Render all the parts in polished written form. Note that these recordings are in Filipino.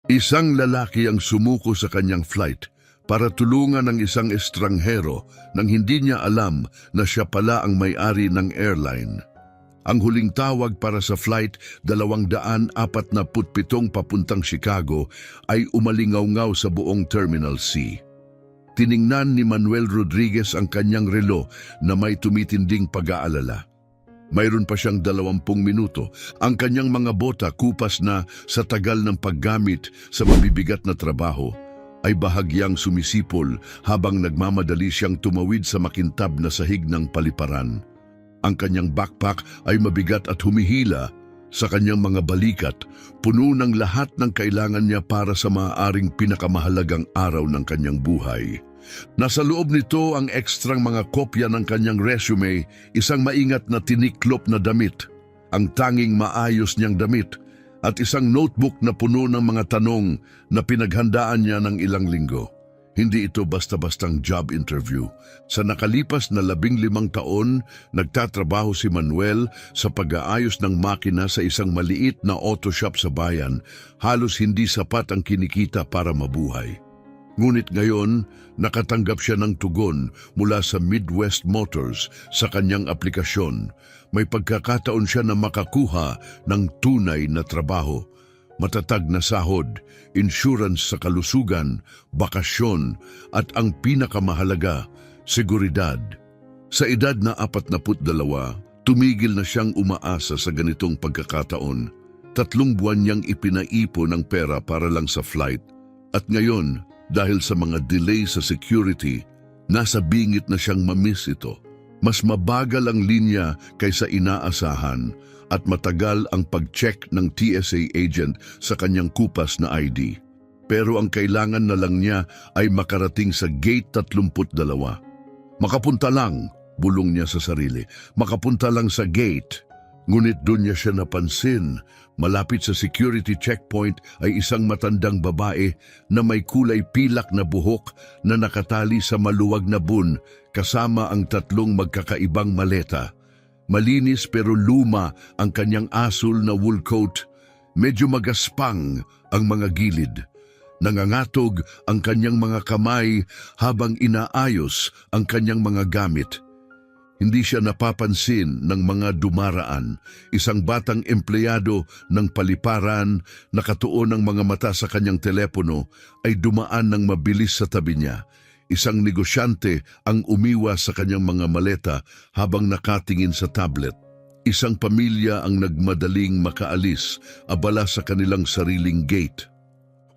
Isang lalaki ang sumuko sa kanyang flight para tulungan ang isang estranghero nang hindi niya alam na siya pala ang may-ari ng airline. Ang huling tawag para sa flight 247 papuntang Chicago ay umalingaw-ngaw sa buong Terminal C. Tiningnan ni Manuel Rodriguez ang kanyang relo na may tumitinding pag-aalala. Mayroon pa siyang 20 minuto. Ang kanyang mga bota kupas na sa tagal ng paggamit sa mabibigat na trabaho ay bahagyang sumisipol habang nagmamadali siyang tumawid sa makintab na sahig ng paliparan. Ang kanyang backpack ay mabigat at humihila sa kanyang mga balikat, puno ng lahat ng kailangan niya para sa maaaring pinakamahalagang araw ng kanyang buhay. Nasa loob nito ang ekstrang mga kopya ng kanyang resume, isang maingat na tiniklop na damit, ang tanging maayos niyang damit, at isang notebook na puno ng mga tanong na pinaghandaan niya ng ilang linggo. Hindi ito basta-bastang job interview. Sa nakalipas na 15 taon, nagtatrabaho si Manuel sa pag-aayos ng makina sa isang maliit na auto shop sa bayan. Halos hindi sapat ang kinikita para mabuhay. Ngunit ngayon, nakatanggap siya ng tugon mula sa Midwest Motors sa kanyang aplikasyon. May pagkakataon siya na makakuha ng tunay na trabaho. Matatag na sahod, insurance sa kalusugan, bakasyon, at ang pinakamahalaga, seguridad. Sa edad na 42, tumigil na siyang umaasa sa ganitong pagkakataon. 3 buwan niyang ipinaipon ng pera para lang sa flight. At ngayon, dahil sa mga delay sa security, nasa bingit na siyang mamiss ito. Mas mabagal ang linya kaysa inaasahan at matagal ang pag-check ng TSA agent sa kanyang kupas na ID. Pero ang kailangan na lang niya ay makarating sa gate 32. Makapunta lang, bulong niya sa sarili. Makapunta lang sa gate. Ngunit doon niya siya napansin. Malapit sa security checkpoint ay isang matandang babae na may kulay pilak na buhok na nakatali sa maluwag na bun kasama ang 3 magkakaibang maleta. Malinis pero luma ang kanyang asul na wool coat. Medyo magaspang ang mga gilid. Nangangatog ang kanyang mga kamay habang inaayos ang kanyang mga gamit. Hindi siya napapansin ng mga dumaraan. Isang batang empleyado ng paliparan, nakatuon ng mga mata sa kanyang telepono, ay dumaan ng mabilis sa tabi niya. Isang negosyante ang umiwas sa kanyang mga maleta habang nakatingin sa tablet. Isang pamilya ang nagmadaling makaalis, abala sa kanilang sariling gate.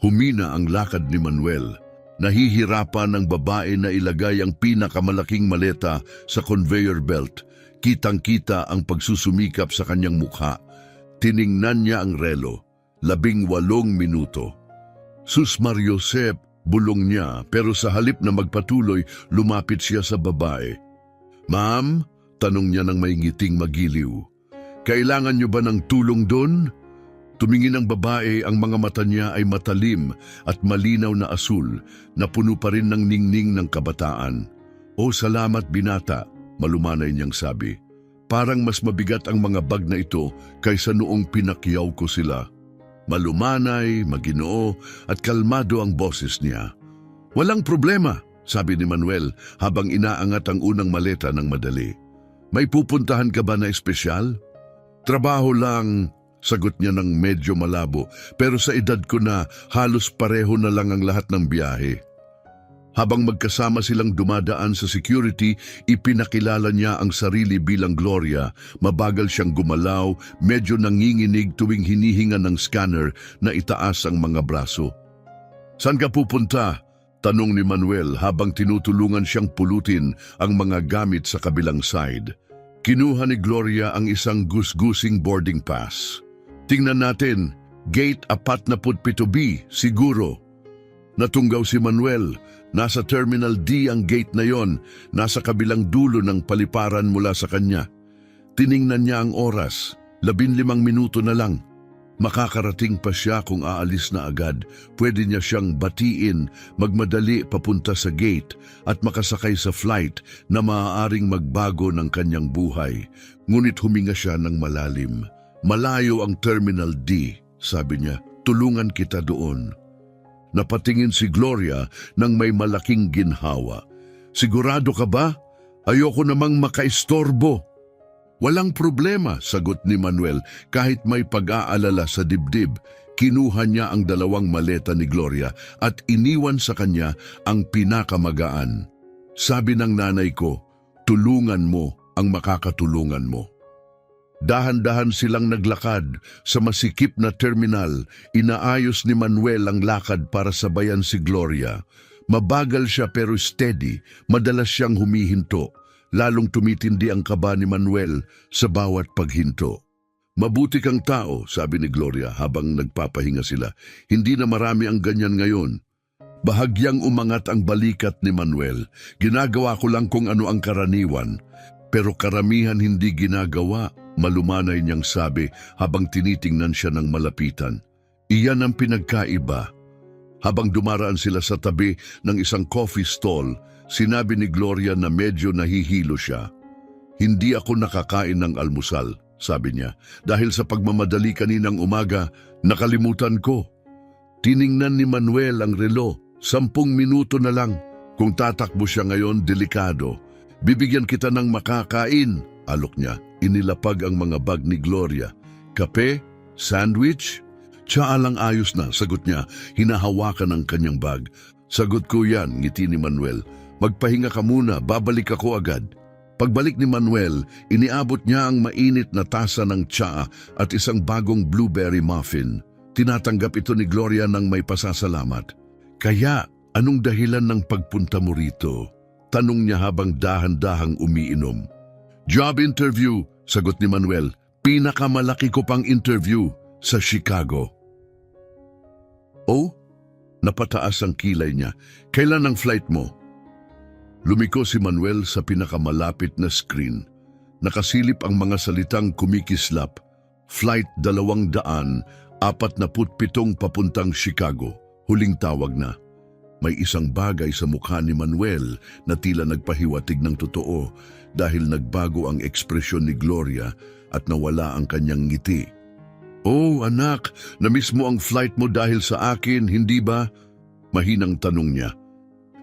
Humina ang lakad ni Manuel. Nahihirapan ang babae na ilagay ang pinakamalaking maleta sa conveyor belt. Kitang-kita ang pagsusumikap sa kanyang mukha. Tiningnan niya ang relo. 18 minuto. Sus Mariosep, bulong niya, pero sa halip na magpatuloy, lumapit siya sa babae. Ma'am, tanong niya ng may ngiting magiliw. Kailangan niyo ba ng tulong doon? Tumingin ang babae, ang mga mata niya ay matalim at malinaw na asul na puno pa rin ng ningning ng kabataan. O salamat binata, malumanay niyang sabi. Parang mas mabigat ang mga bag na ito kaysa noong pinakyaw ko sila. Malumanay, maginoo at kalmado ang boses niya. Walang problema, sabi ni Manuel habang inaangat ang unang maleta ng madali. May pupuntahan ka ba na espesyal? Trabaho lang, sagot niya ng medyo malabo, pero sa edad ko na halos pareho na lang ang lahat ng biyahe. Habang magkasama silang dumadaan sa security, ipinakilala niya ang sarili bilang Gloria. Mabagal siyang gumalaw, medyo nanginginig tuwing hinihinga ng scanner na itaas ang mga braso. Saan ka pupunta? Tanong ni Manuel habang tinutulungan siyang pulutin ang mga gamit sa kabilang side. Kinuha ni Gloria ang isang gusgusing boarding pass. Tingnan natin, gate 47B, siguro. Natunggaw si Manuel. Nasa Terminal D ang gate na yon, nasa kabilang dulo ng paliparan mula sa kanya. Tiningnan niya ang oras, 15 minuto na lang. Makakarating pa siya kung aalis na agad. Pwede niya siyang batiin, magmadali papunta sa gate at makasakay sa flight na maaaring magbago ng kanyang buhay. Ngunit huminga siya ng malalim. Malayo ang Terminal D, sabi niya. tutulungan kita doon. Napatingin si Gloria nang may malaking ginhawa. Sigurado ka ba? Ayoko namang makaistorbo. Walang problema, sagot ni Manuel kahit may pag-aalala sa dibdib. Kinuha niya ang 2 maleta ni Gloria at iniwan sa kanya ang pinakamagaan. Sabi ng nanay ko, tulungan mo ang makakatulungan mo. Dahan-dahan silang naglakad sa masikip na terminal. Inaayos ni Manuel ang lakad para sabayan si Gloria. Mabagal siya pero steady, madalas siyang humihinto. Lalong tumitindi ang kaba ni Manuel sa bawat paghinto. Mabuti kang tao, sabi ni Gloria habang nagpapahinga sila. Hindi na marami ang ganyan ngayon. Bahagyang umangat ang balikat ni Manuel. Ginagawa ko lang kung ano ang karaniwan. Pero karamihan hindi ginagawa, malumanay niyang sabi habang tinitingnan siya ng malapitan. Iyan ang pinagkaiba. Habang dumaraan sila sa tabi ng isang coffee stall, sinabi ni Gloria na medyo nahihilo siya. Hindi ako nakakain ng almusal, sabi niya, dahil sa pagmamadali kaninang umaga, nakalimutan ko. Tiningnan ni Manuel ang relo, 10 minuto na lang. Kung tatakbo siya ngayon, delikado. Bibigyan kita ng makakain, alok niya. Inilapag ang mga bag ni Gloria. Kape? Sandwich? Tsaa lang ayos na, sagot niya, hinahawakan ang kanyang bag. Sagot ko yan, ngiti ni Manuel. Magpahinga ka muna, babalik ako agad. Pagbalik ni Manuel, iniabot niya ang mainit na tasa ng tsaa at isang bagong blueberry muffin. Tinatanggap ito ni Gloria ng may pasasalamat. Kaya, anong dahilan ng pagpunta mo rito? Tanong niya habang dahan-dahang umiinom. Job interview, sagot ni Manuel. Pinakamalaki ko pang interview sa Chicago. Oh? Napataas ang kilay niya. Kailan ang flight mo? Lumiko si Manuel sa pinakamalapit na screen. Nakasilip ang mga salitang kumikislap. Flight 247 papuntang Chicago. Huling tawag na. May isang bagay sa mukha ni Manuel na tila nagpahiwatig ng totoo dahil nagbago ang ekspresyon ni Gloria at nawala ang kanyang ngiti. Oh, anak, na-miss mo ang flight mo dahil sa akin, hindi ba? Mahinang tanong niya.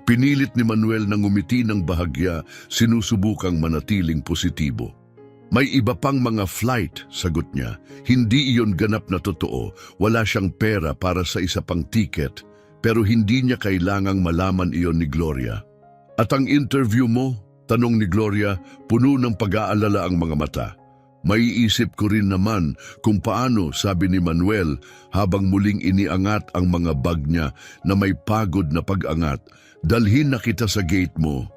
Pinilit ni Manuel na ngumiti ng bahagya, sinusubukang manatiling positibo. May iba pang mga flight, sagot niya. Hindi iyon ganap na totoo. Wala siyang pera para sa isa pang ticket, pero hindi niya kailangang malaman iyon ni Gloria. At ang interview mo? Tanong ni Gloria, puno ng pag-aalala ang mga mata. Maiisip ko rin naman kung paano, sabi ni Manuel habang muling iniangat ang mga bag niya na may pagod na pag-angat. Dalhin na kita sa gate mo.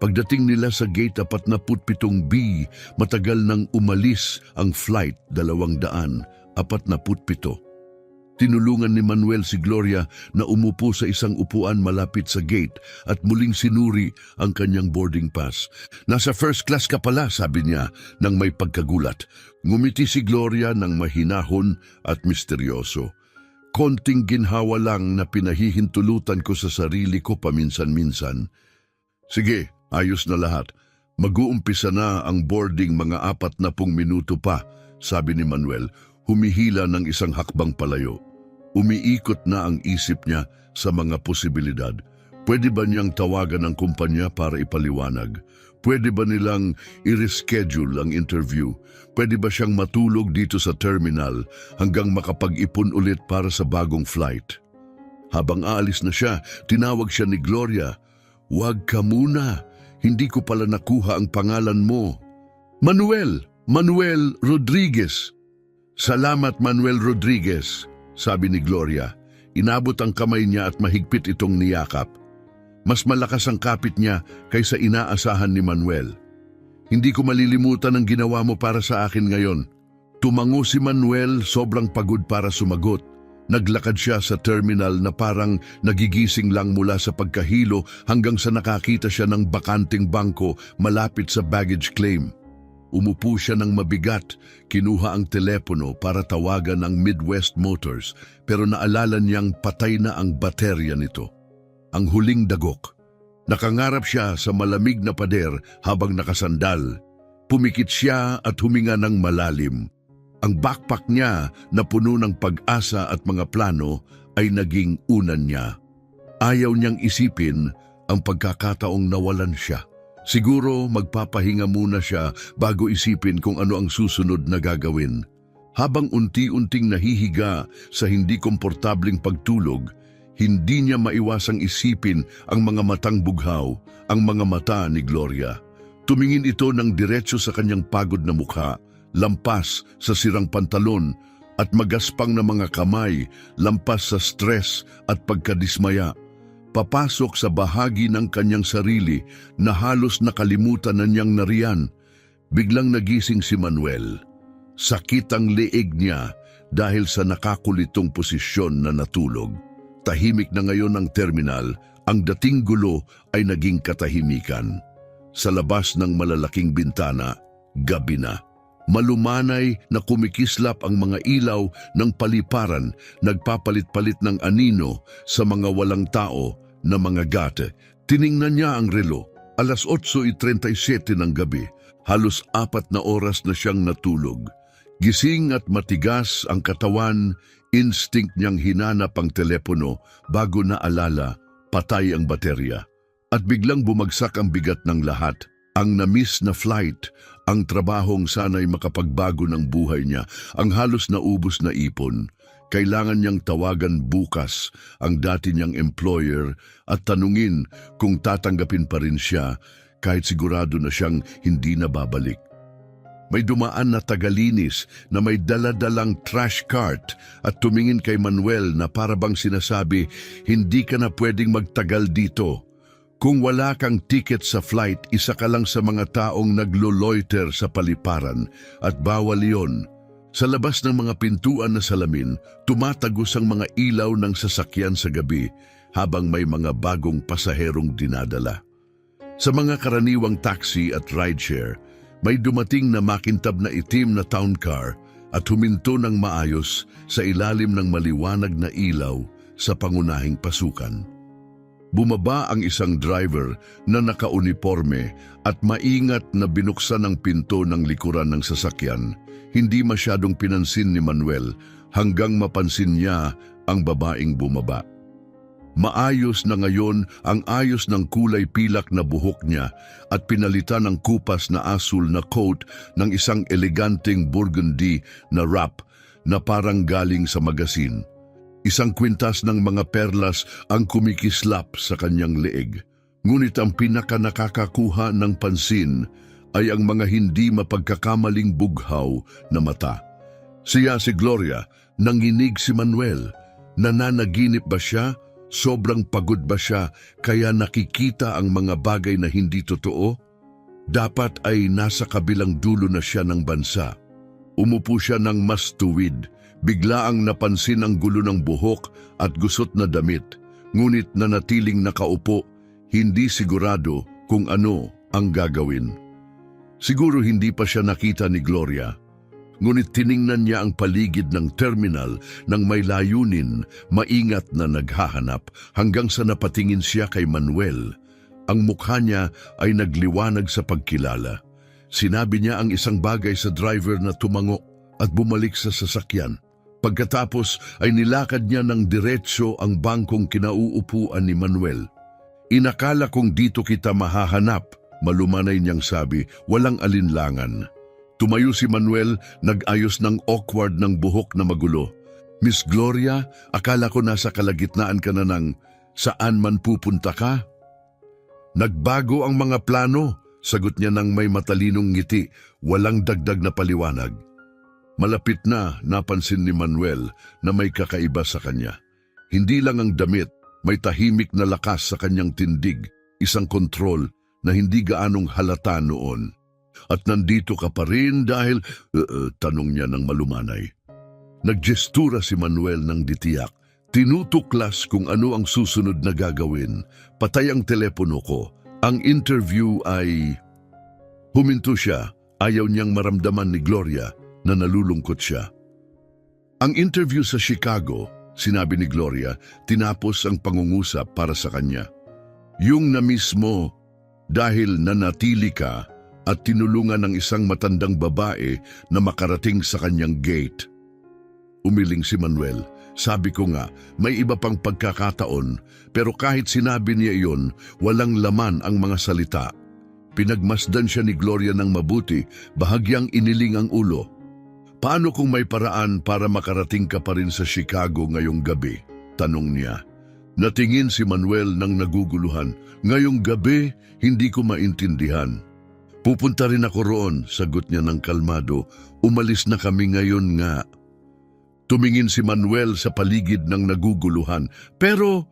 Pagdating nila sa gate 47B, matagal nang umalis ang flight 247. Tinulungan ni Manuel si Gloria na umupo sa isang upuan malapit sa gate at muling sinuri ang kanyang boarding pass. Nasa first class ka pala, sabi niya nang may pagkagulat. Ngumiti si Gloria ng mahinahon at misteryoso. Konting ginhawa lang na pinahihintulutan ko sa sarili ko paminsan-minsan. Sige, ayos na lahat. Mag-uumpisa na ang boarding mga 40 minuto pa, sabi ni Manuel, humihila ng isang hakbang palayo. Umiikot na ang isip niya sa mga posibilidad. Pwede ba niyang tawagan ang kumpanya para ipaliwanag? Pwede ba nilang i-reschedule ang interview? Pwede ba siyang matulog dito sa terminal hanggang makapag-ipon ulit para sa bagong flight? Habang aalis na siya, tinawag siya ni Gloria. Huwag ka muna. Hindi ko pala nakuha ang pangalan mo. Manuel! Manuel Rodriguez! Salamat, Manuel Rodriguez, sabi ni Gloria. Inabot ang kamay niya at mahigpit itong niyakap. Mas malakas ang kapit niya kaysa inaasahan ni Manuel. Hindi ko malilimutan ang ginawa mo para sa akin ngayon. Tumango si Manuel, sobrang pagod para sumagot. Naglakad siya sa terminal na parang nagigising lang mula sa pagkahilo hanggang sa nakakita siya ng bakanting bangko malapit sa baggage claim. Umupo siya ng mabigat, kinuha ang telepono para tawagan ang Midwest Motors pero naalala niyang patay na ang baterya nito. Ang huling dagok. Nakangarap siya sa malamig na pader habang nakasandal. Pumikit siya at huminga ng malalim. Ang backpack niya na puno ng pag-asa at mga plano ay naging unan niya. Ayaw niyang isipin ang pagkakataong nawalan siya. Siguro magpapahinga muna siya bago isipin kung ano ang susunod na gagawin. Habang unti-unting nahihiga sa hindi komportabling pagtulog, hindi niya maiwasang isipin ang mga matang bughaw, ang mga mata ni Gloria. Tumingin ito ng diretso sa kanyang pagod na mukha, lampas sa sirang pantalon at magaspang na mga kamay, lampas sa stress at pagkadismaya. Papasok sa bahagi ng kanyang sarili na halos nakalimutan na niyang nariyan. Biglang nagising si Manuel. Sakit ang leeg niya dahil sa nakakulitong posisyon na natulog. Tahimik na ngayon ang terminal, ang dating gulo ay naging katahimikan. Sa labas ng malalaking bintana, gabi na. Malumanay na kumikislap ang mga ilaw ng paliparan, nagpapalit-palit ng anino sa mga walang tao na mga gate. Tiningnan niya ang relo, 8:37 ng gabi, halos 4 na oras na siyang natulog. Gising at matigas ang katawan, instinct niyang hinanap ang telepono bago naalala, patay ang baterya. At biglang bumagsak ang bigat ng lahat. Ang na-miss na flight, ang trabahong sana'y makapagbago ng buhay niya, ang halos naubos na ipon. Kailangan niyang tawagan bukas ang dati niyang employer at tanungin kung tatanggapin pa rin siya kahit sigurado na siyang hindi na babalik. May dumaan na tagalinis na may daladalang trash cart at tumingin kay Manuel na parabang sinasabi, "Hindi ka na pwedeng magtagal dito. Kung wala kang ticket sa flight, isa ka lang sa mga taong naglo-loiter sa paliparan at bawal yon." Sa labas ng mga pintuan na salamin, tumatagos ang mga ilaw ng sasakyan sa gabi habang may mga bagong pasaherong dinadala. Sa mga karaniwang taxi at rideshare, may dumating na makintab na itim na town car at huminto ng maayos sa ilalim ng maliwanag na ilaw sa pangunahing pasukan. Bumaba ang isang driver na nakauniporme at maingat na binuksan ang pinto ng likuran ng sasakyan. Hindi masyadong pinansin ni Manuel hanggang mapansin niya ang babaeng bumaba. Maayos na ngayon ang ayos ng kulay pilak na buhok niya at pinalitan ng kupas na asul na coat ng isang eleganteng burgundy na wrap na parang galing sa magasin. Isang kwintas ng mga perlas ang kumikislap sa kanyang leeg. Ngunit ang pinaka nakakakuha ng pansin ay ang mga hindi mapagkakamaling bughaw na mata. Siya si Gloria, nanginig si Manuel. Nananaginip ba siya? Sobrang pagod ba siya kaya nakikita ang mga bagay na hindi totoo? Dapat ay nasa kabilang dulo na siya ng bansa. Umupo siya ng mas tuwid. Bigla ang napansin ang gulo ng buhok at gusot na damit. Ngunit nanatiling nakaupo, hindi sigurado kung ano ang gagawin. Siguro hindi pa siya nakita ni Gloria. Ngunit tiningnan niya ang paligid ng terminal ng may layunin, maingat na naghahanap hanggang sa napatingin siya kay Manuel. Ang mukha niya ay nagliwanag sa pagkilala. Sinabi niya ang isang bagay sa driver na tumango at bumalik sa sasakyan. Pagkatapos ay nilakad niya ng diretsyo ang bangkong kinauupuan ni Manuel. "Inakala kong dito kita mahahanap," malumanay niyang sabi, walang alinlangan. Tumayo si Manuel, nag-ayos ng awkward ng buhok na magulo. "Miss Gloria, akala ko nasa kalagitnaan ka na ng saan man pupunta ka?" "Nagbago ang mga plano," sagot niya ng may matalinong ngiti, walang dagdag na paliwanag. Malapit na napansin ni Manuel na may kakaiba sa kanya. Hindi lang ang damit, may tahimik na lakas sa kanyang tindig, isang kontrol na hindi gaanong halata noon. "At nandito ka pa rin dahil..." tanong niya ng malumanay. Naggestura si Manuel ng ditiyak. Tinutuklas kung ano ang susunod na gagawin. Patay ang telepono ko. Ang interview ay... Huminto siya. Ayaw niyang maramdaman ni Gloria na nalulungkot siya. Ang interview sa Chicago, sinabi ni Gloria, tinapos ang pangungusap para sa kanya. "Yung na mismo, dahil nanatili ka at tinulungan ng isang matandang babae na makarating sa kanyang gate. Umiling si Manuel. Sabi ko nga, may iba pang pagkakataon, pero kahit sinabi niya iyon, walang laman ang mga salita. Pinagmasdan siya ni Gloria ng mabuti, bahagyang iniling ang ulo. Paano kung may paraan para makarating ka pa rin sa Chicago ngayong gabi? Tanong niya. Natingin si Manuel ng naguguluhan. Ngayong gabi, hindi ko maintindihan. Pupunta rin ako roon, sagot niya ng kalmado. Umalis na kami ngayon nga. Tumingin si Manuel sa paligid ng naguguluhan. Pero,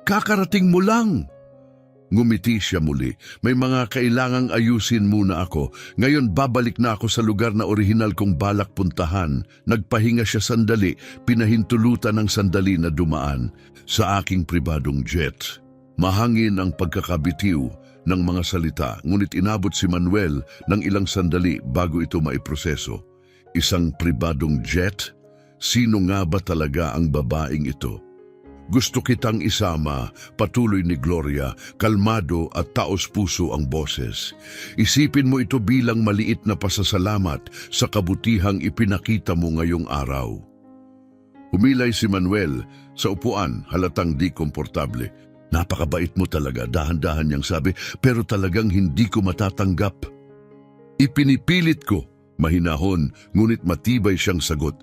kakarating mo lang. Ngumiti siya muli. May mga kailangang ayusin muna ako. Ngayon babalik na ako sa lugar na orihinal kong balak puntahan. Nagpahinga siya sandali, pinahintulutan ng sandali na dumaan sa aking pribadong jet. Mahangin ang pagkakabitiw ng mga salita, ngunit inabot si Manuel ng ilang sandali bago ito maiproseso. Isang pribadong jet? Sino nga ba talaga ang babaeng ito? Gusto kitang isama, patuloy ni Gloria, kalmado at taos-puso ang boses. Isipin mo ito bilang maliit na pasasalamat sa kabutihang ipinakita mo ngayong araw. Humilay si Manuel sa upuan, halatang di komportable. Napakabait mo talaga, dahan-dahan niyang sabi, pero talagang hindi ko matatanggap. Ipinipilit ko, mahinahon, ngunit matibay siyang sagot.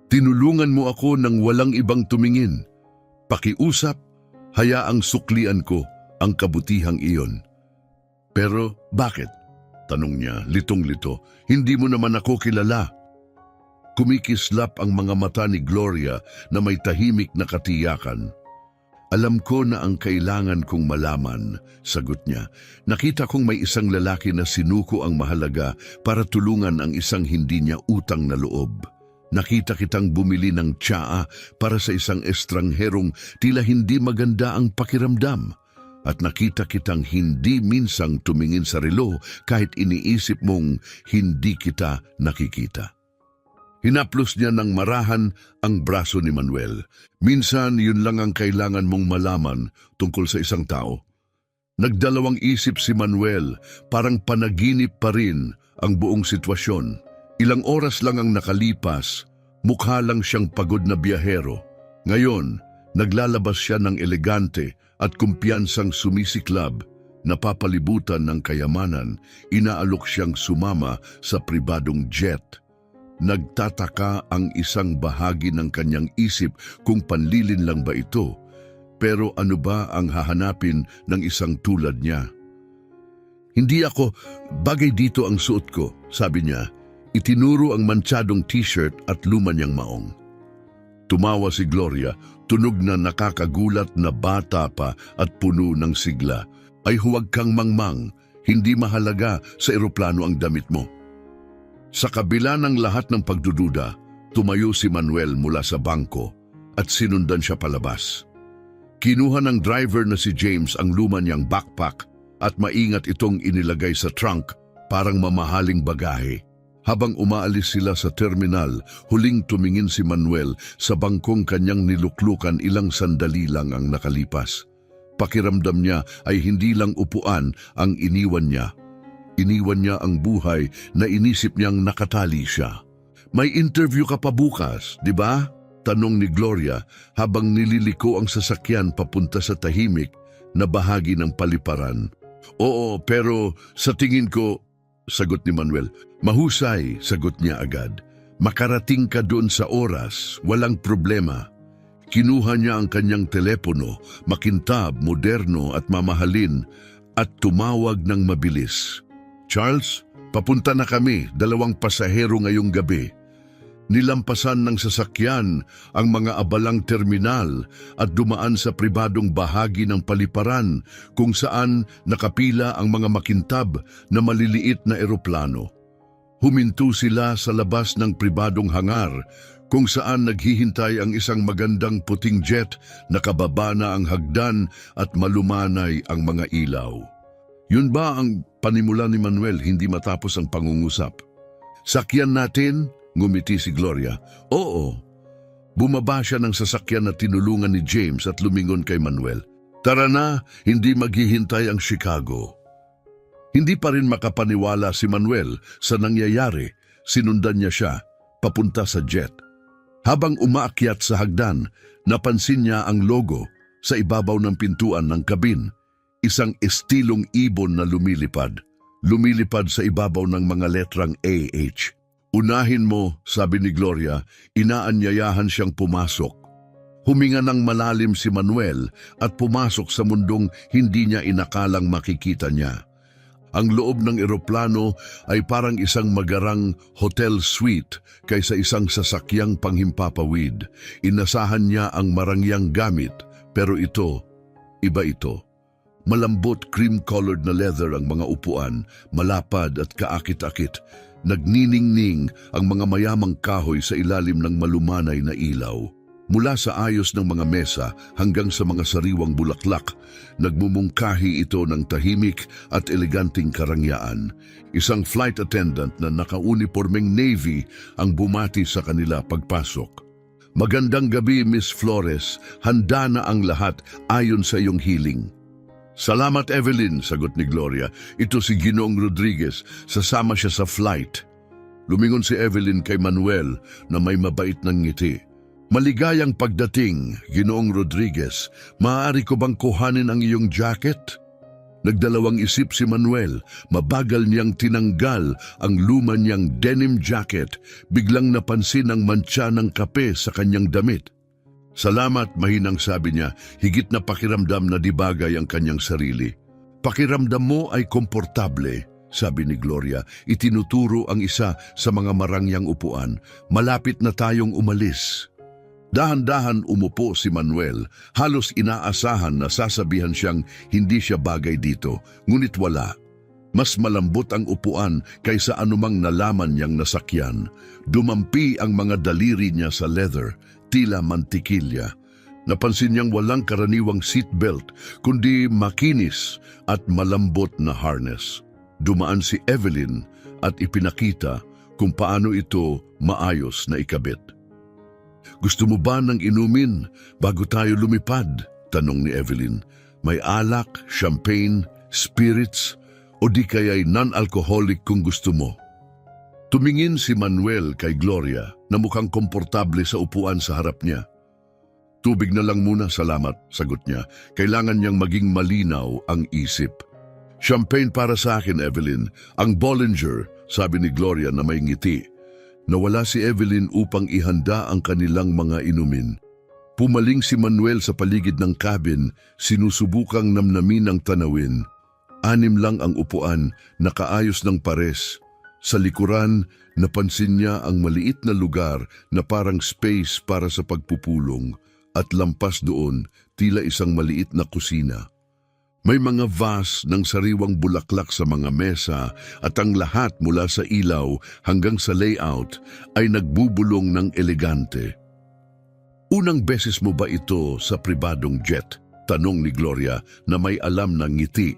Tinulungan mo ako nang walang ibang tumingin. Pakiusap, hayaang suklian ko ang kabutihang iyon. Pero bakit? Tanong niya, litong-lito. Hindi mo naman ako kilala. Kumikislap ang mga mata ni Gloria na may tahimik na katiyakan. Alam ko na ang kailangan kong malaman, sagot niya. Nakita kong may isang lalaki na sinuko ang mahalaga para tulungan ang isang hindi niya utang na loob. Nakita kitang bumili ng tsaa para sa isang estrangherong tila hindi maganda ang pakiramdam. At nakita kitang hindi minsang tumingin sa relo kahit iniisip mong hindi kita nakikita. Hinaplos niya ng marahan ang braso ni Manuel. Minsan yun lang ang kailangan mong malaman tungkol sa isang tao. Nagdalawang isip si Manuel, parang panaginip pa rin ang buong sitwasyon. Ilang oras lang ang nakalipas, mukha lang siyang pagod na biyahero. Ngayon, naglalabas siya ng elegante at kumpiyansang sumisiklab, napapalibutan ng kayamanan, inaalok siyang sumama sa pribadong jet. Nagtataka ang isang bahagi ng kanyang isip kung panlilin lang ba ito, pero ano ba ang hahanapin ng isang tulad niya? Hindi ako, bagay dito ang suot ko, sabi niya. Itinuro ang mantsadong t-shirt at luma niyang maong. Tumawa si Gloria, tunog na nakakagulat na bata pa at puno ng sigla. Ay huwag kang mangmang, hindi mahalaga sa eroplano ang damit mo. Sa kabila ng lahat ng pagdududa, tumayo si Manuel mula sa bangko at sinundan siya palabas. Kinuha ng driver na si James ang luma niyang backpack at maingat itong inilagay sa trunk, parang mamahaling bagahe. Habang umaalis sila sa terminal, huling tumingin si Manuel sa bangkong kanyang niluklukan. Ilang sandali lang ang nakalipas. Pakiramdam niya ay hindi lang upuan ang iniwan niya. Iniwan niya ang buhay na inisip niyang nakatali siya. May interview ka pa bukas, di ba? Tanong ni Gloria habang nililiko ang sasakyan papunta sa tahimik na bahagi ng paliparan. Oo, pero sa tingin ko, sagot ni Manuel. Mahusay, sagot niya agad. Makarating ka doon sa oras, walang problema. Kinuha niya ang kanyang telepono, makintab, moderno at mamahalin, at tumawag ng mabilis. Charles, papunta na kami, 2 pasahero ngayong gabi. Nilampasan ng sasakyan ang mga abalang terminal at dumaan sa pribadong bahagi ng paliparan kung saan nakapila ang mga makintab na maliliit na eroplano. Huminto sila sa labas ng pribadong hangar kung saan naghihintay ang isang magandang puting jet, nakababa na ang hagdan at malumanay ang mga ilaw. Yun ba ang panimula ni Manuel hindi matapos ang pangungusap? Sakyan natin? Ngumiti si Gloria. Oo. Bumaba siya ng sasakyan na tinulungan ni James at lumingon kay Manuel. Tara na, hindi maghihintay ang Chicago. Hindi pa rin makapaniwala si Manuel sa nangyayari. Sinundan niya siya papunta sa jet. Habang umaakyat sa hagdan, napansin niya ang logo sa ibabaw ng pintuan ng kabin. Isang estilong ibon na lumilipad. Lumilipad sa ibabaw ng mga letrang AH. Unahin mo, sabi ni Gloria, inaanyayahan siyang pumasok. Huminga ng malalim si Manuel at pumasok sa mundong hindi niya inakalang makikita niya. Ang loob ng eroplano ay parang isang magarang hotel suite kaysa isang sasakyang panghimpapawid. Inasahan niya ang marangyang gamit, pero ito, iba ito. Malambot cream-colored na leather ang mga upuan, malapad at kaakit-akit. Nagniningning ang mga mayamang kahoy sa ilalim ng malumanay na ilaw. Mula sa ayos ng mga mesa hanggang sa mga sariwang bulaklak, nagmumungkahi ito ng tahimik at eleganting karangyaan. Isang flight attendant na nakaunipormeng Navy ang bumati sa kanila pagpasok. Magandang gabi, Miss Flores. Handa na ang lahat ayon sa iyong hiling. Salamat, Evelyn, sagot ni Gloria. Ito si Ginoong Rodriguez. Sasama siya sa flight. Lumingon si Evelyn kay Manuel na may mabait ng ngiti. Maligayang pagdating, Ginoong Rodriguez. Maaari ko bang kuhanin ang iyong jacket? Nagdalawang isip si Manuel. Mabagal niyang tinanggal ang luma niyang denim jacket. Biglang napansin ang mantsa ng kape sa kanyang damit. Salamat, mahinang sabi niya, higit na pakiramdam na di bagay ang kanyang sarili. Pakiramdam mo ay komportable, sabi ni Gloria. Itinuturo ang isa sa mga marangyang upuan. Malapit na tayong umalis. Dahan-dahan umupo si Manuel. Halos inaasahan na sasabihan siyang hindi siya bagay dito, ngunit wala. Mas malambot ang upuan kaysa anumang nalaman niyang nasakyan. Dumampi ang mga daliri niya sa leather, tila mantikilya. Napansin niyang walang karaniwang seatbelt, kundi makinis at malambot na harness. Dumaan si Evelyn at ipinakita kung paano ito maayos na ikabit. Gusto mo ba ng inumin bago tayo lumipad? Tanong ni Evelyn. May alak, champagne, spirits, o di kaya'y non-alcoholic kung gusto mo. Tumingin si Manuel kay Gloria na mukhang komportable sa upuan sa harap niya. Tubig na lang muna, salamat, sagot niya. Kailangan niyang maging malinaw ang isip. Champagne para sa akin, Evelyn. Ang Bollinger, sabi ni Gloria na may ngiti. Nawala si Evelyn upang ihanda ang kanilang mga inumin. Pumaling si Manuel sa paligid ng cabin, sinusubukang namnamin ang tanawin. 6 lang ang upuan, nakaayos ng pares. Sa likuran, napansin niya ang maliit na lugar na parang space para sa pagpupulong at lampas doon, tila isang maliit na kusina. May mga vase ng sariwang bulaklak sa mga mesa at ang lahat mula sa ilaw hanggang sa layout ay nagbubulong ng elegante. Unang beses mo ba ito sa pribadong jet? Tanong ni Gloria na may alam ng ngiti.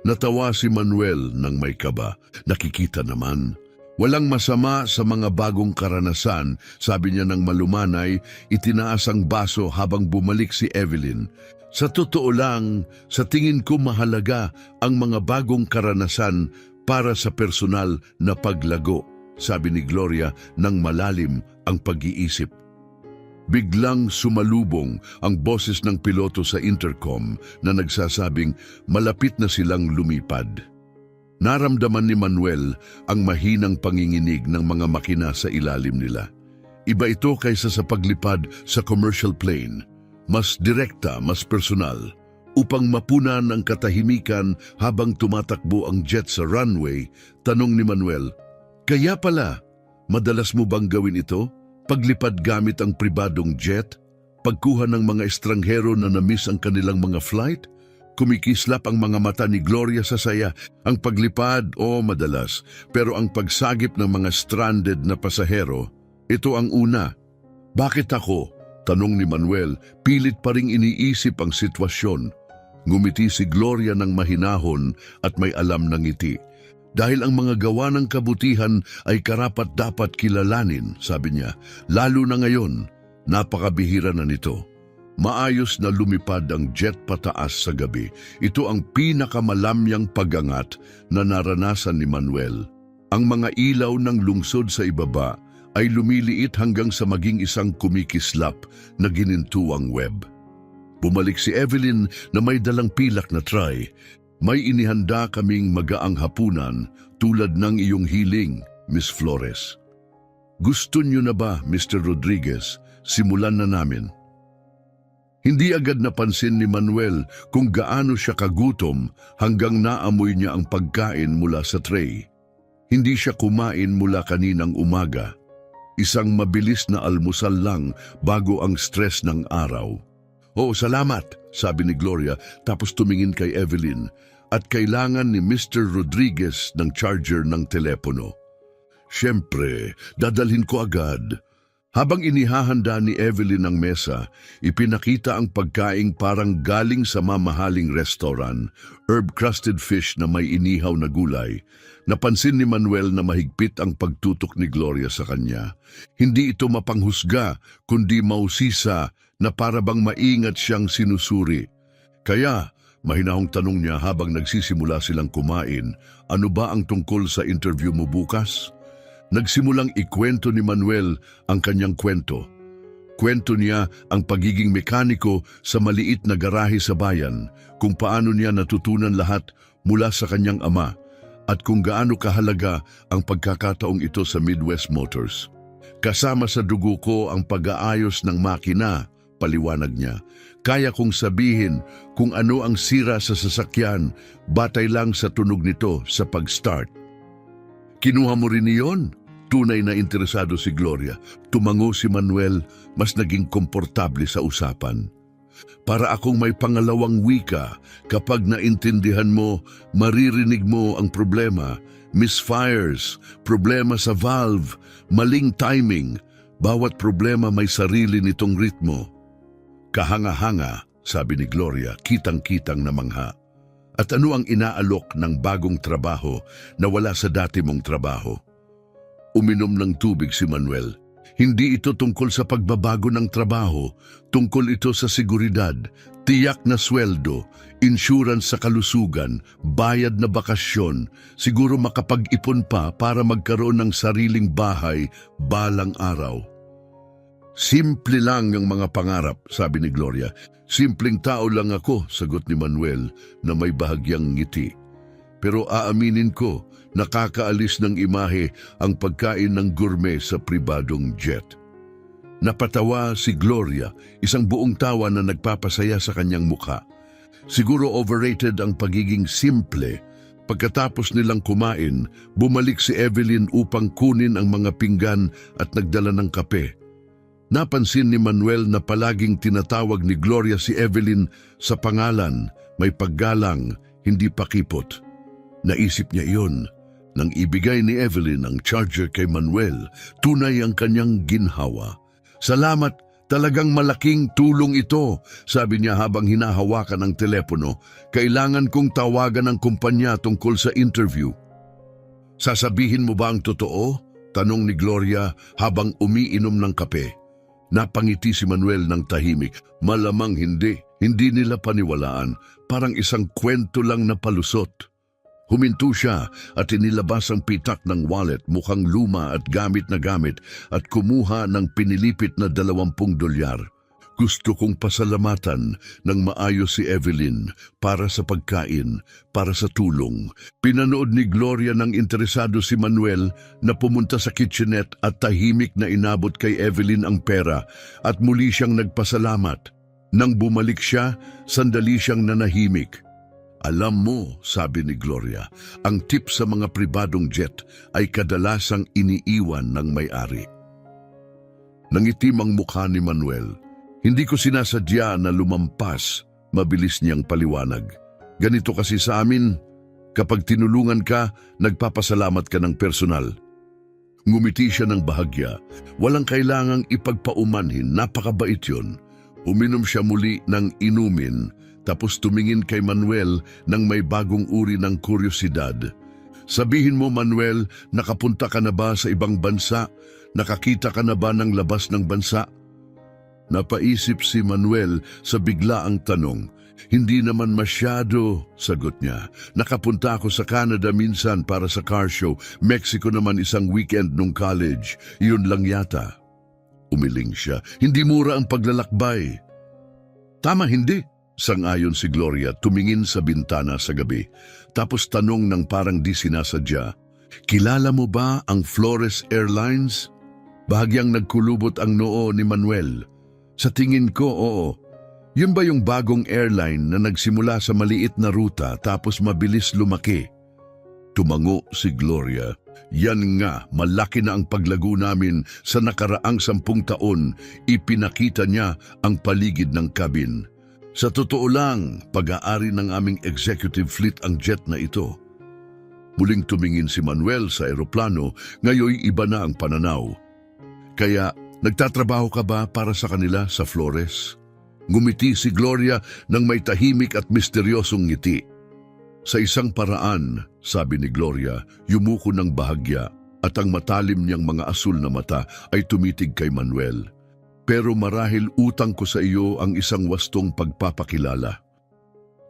Natawa si Manuel ng may kaba. Nakikita naman. Walang masama sa mga bagong karanasan, sabi niya ng malumanay, itinaas ang baso habang bumalik si Evelyn. Sa totoo lang, sa tingin ko mahalaga ang mga bagong karanasan para sa personal na paglago, sabi ni Gloria nang malalim ang pag-iisip. Biglang sumalubong ang boses ng piloto sa intercom na nagsasabing malapit na silang lumipad. Naramdaman ni Manuel ang mahinang panginginig ng mga makina sa ilalim nila. Iba ito kaysa sa paglipad sa commercial plane. Mas direkta, mas personal. Upang mapunan ang katahimikan habang tumatakbo ang jet sa runway, tanong ni Manuel, kaya pala, madalas mo bang gawin ito? Paglipad gamit ang pribadong jet? Pagkuha ng mga estranghero na na-miss ang kanilang mga flight? Kumikislap ang mga mata ni Gloria sa saya. Ang paglipad, madalas. Pero ang pagsagip ng mga stranded na pasahero, ito ang una. Bakit ako? Tanong ni Manuel, pilit pa ring iniisip ang sitwasyon. Ngumiti si Gloria ng mahinahon at may alam ng ngiti. Dahil ang mga gawa ng kabutihan ay karapat-dapat kilalanin, sabi niya, lalo na ngayon, napakabihira na nito. Maayos na lumipad ang jet pataas sa gabi. Ito ang pinakamalamyang pagangat na naranasan ni Manuel. Ang mga ilaw ng lungsod sa ibaba ay lumiliit hanggang sa maging isang kumikislap na ginintuang web. Bumalik si Evelyn na may dalang pilak na tray. May inihanda kaming magaang hapunan tulad ng iyong hiling, Miss Flores. Gusto niyo na ba, Mr. Rodriguez? Simulan na namin. Hindi agad napansin ni Manuel kung gaano siya kagutom hanggang naamoy niya ang pagkain mula sa tray. Hindi siya kumain mula kaninang umaga. Isang mabilis na almusal lang bago ang stress ng araw. "Oh, salamat," sabi ni Gloria tapos tumingin kay Evelyn, "at kailangan ni Mr. Rodriguez ng charger ng telepono." "Siyempre, dadalhin ko agad." Habang inihahanda ni Evelyn ang mesa, ipinakita ang pagkaing parang galing sa mamahaling restaurant, herb-crusted fish na may inihaw na gulay. Napansin ni Manuel na mahigpit ang pagtutok ni Gloria sa kanya. Hindi ito mapanghusga, kundi mausisa na para bang maingat siyang sinusuri. Kaya, mahinahong tanong niya habang nagsisimula silang kumain, "Ano ba ang tungkol sa interview mo bukas?" Nagsimulang ikwento ni Manuel ang kanyang kwento. Kwento niya ang pagiging mekaniko sa maliit na garahe sa bayan, kung paano niya natutunan lahat mula sa kanyang ama, at kung gaano kahalaga ang pagkakataong ito sa Midwest Motors. "Kasama sa dugo ko ang pag-aayos ng makina," paliwanag niya. "Kaya kong sabihin kung ano ang sira sa sasakyan batay lang sa tunog nito sa pag-start." "Kinuha mo rin iyon?" Tunay na interesado si Gloria. Tumango si Manuel, mas naging komportable sa usapan. "Para akong may pangalawang wika, kapag naintindihan mo, maririnig mo ang problema. Misfires, problema sa valve, maling timing. Bawat problema may sarili nitong ritmo." "Kahanga-hanga," sabi ni Gloria, kitang-kitang namangha. "At ano ang inaalok ng bagong trabaho na wala sa dati mong trabaho?" Uminom ng tubig si Manuel. "Hindi ito tungkol sa pagbabago ng trabaho, tungkol ito sa seguridad, tiyak na sweldo, insurance sa kalusugan, bayad na bakasyon, siguro makapag-ipon pa para magkaroon ng sariling bahay balang araw." "Simple lang ang mga pangarap," sabi ni Gloria. "Simpleng tao lang ako," sagot ni Manuel na may bahagyang ngiti. "Pero aaminin ko, nakakaalis ng imahe ang pagkain ng gourmet sa pribadong jet." Napatawa si Gloria, isang buong tawa na nagpapasaya sa kanyang mukha. Siguro overrated ang pagiging simple. Pagkatapos nilang kumain, bumalik si Evelyn upang kunin ang mga pinggan at nagdala ng kape. Napansin ni Manuel na palaging tinatawag ni Gloria si Evelyn sa pangalan, may paggalang, hindi pakipot. Naisip niya iyon. Nang ibigay ni Evelyn ang charger kay Manuel, tunay ang kanyang ginhawa. "Salamat, talagang malaking tulong ito," sabi niya habang hinahawakan ang telepono. "Kailangan kong tawagan ang kumpanya tungkol sa interview." "Sasabihin mo ba ang totoo?" tanong ni Gloria habang umiinom ng kape. Napangiti si Manuel ng tahimik. "Malamang hindi. Hindi nila paniwalaan. Parang isang kwento lang na palusot." Huminto siya at inilabas ang pitak ng wallet, mukhang luma at gamit at kumuha ng pinilipit na $20. "Gusto kong pasalamatan ng maayos si Evelyn para sa pagkain, para sa tulong." Pinanood ni Gloria ng interesado si Manuel na pumunta sa kitchenette at tahimik na inabot kay Evelyn ang pera at muli siyang nagpasalamat. Nang bumalik siya, sandali siyang nanahimik. "Alam mo," sabi ni Gloria, "ang tip sa mga pribadong jet ay kadalasang iniiwan ng may-ari." Nangitim ang mukha ni Manuel. "Hindi ko sinasadya na lumampas," mabilis niyang paliwanag. "Ganito kasi sa amin, kapag tinulungan ka, nagpapasalamat ka ng personal." Ngumiti siya ng bahagya. Walang kailangang ipagpaumanhin, napakabait yun. Uminom siya muli ng inumin, tapos tumingin kay Manuel nang may bagong uri ng kuryosidad. "Sabihin mo, Manuel, nakapunta ka na ba sa ibang bansa? Nakakita ka na ba ng labas ng bansa?" Napaisip si Manuel sa biglaang tanong. Hindi naman masyado, sagot niya. Nakapunta ako sa Canada minsan para sa car show. Mexico naman isang weekend nung college. Yun lang yata. Umiling siya. Hindi mura ang paglalakbay. Tama, hindi. Sang-ayon si Gloria, tumingin sa bintana sa gabi. Tapos tanong ng parang di sinasadya, kilala mo ba ang Flores Airlines? Bahagyang nagkulubot ang noo ni Manuel. Sa tingin ko, oo. Yun ba yung bagong airline na nagsimula sa maliit na ruta tapos mabilis lumaki? Tumango si Gloria. Yan nga, malaki na ang paglago namin sa nakaraang 10 taon. Ipinakita niya ang paligid ng cabin. Sa totoo lang, pag-aari ng aming executive fleet ang jet na ito. Muling tumingin si Manuel sa eroplano, ngayon iba na ang pananaw. Kaya, nagtatrabaho ka ba para sa kanila sa Flores? Ngumiti si Gloria ng may tahimik at misteryosong ngiti. Sa isang paraan, sabi ni Gloria, yumuko ng bahagya at ang matalim niyang mga asul na mata ay tumitig kay Manuel. Pero marahil utang ko sa iyo ang isang wastong pagpapakilala.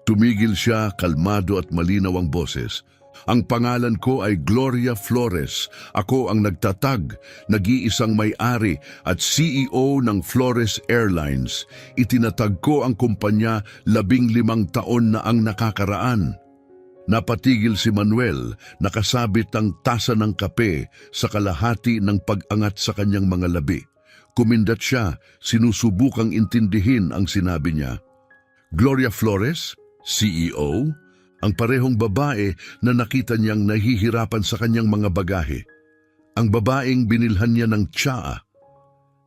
Tumigil siya, kalmado at malinaw ang boses. Ang pangalan ko ay Gloria Flores. Ako ang nagtatag, nag-iisang may-ari at CEO ng Flores Airlines. Itinatag ko ang kumpanya 15 taon na ang nakakaraan. Napatigil si Manuel, nakasabit ang tasa ng kape sa kalahati ng pag-angat sa kanyang mga labi. Kumindat siya, sinusubukang intindihin ang sinabi niya. Gloria Flores, CEO? Ang parehong babae na nakita niyang nahihirapan sa kanyang mga bagahe. Ang babaeng binilhan niya ng tsaa.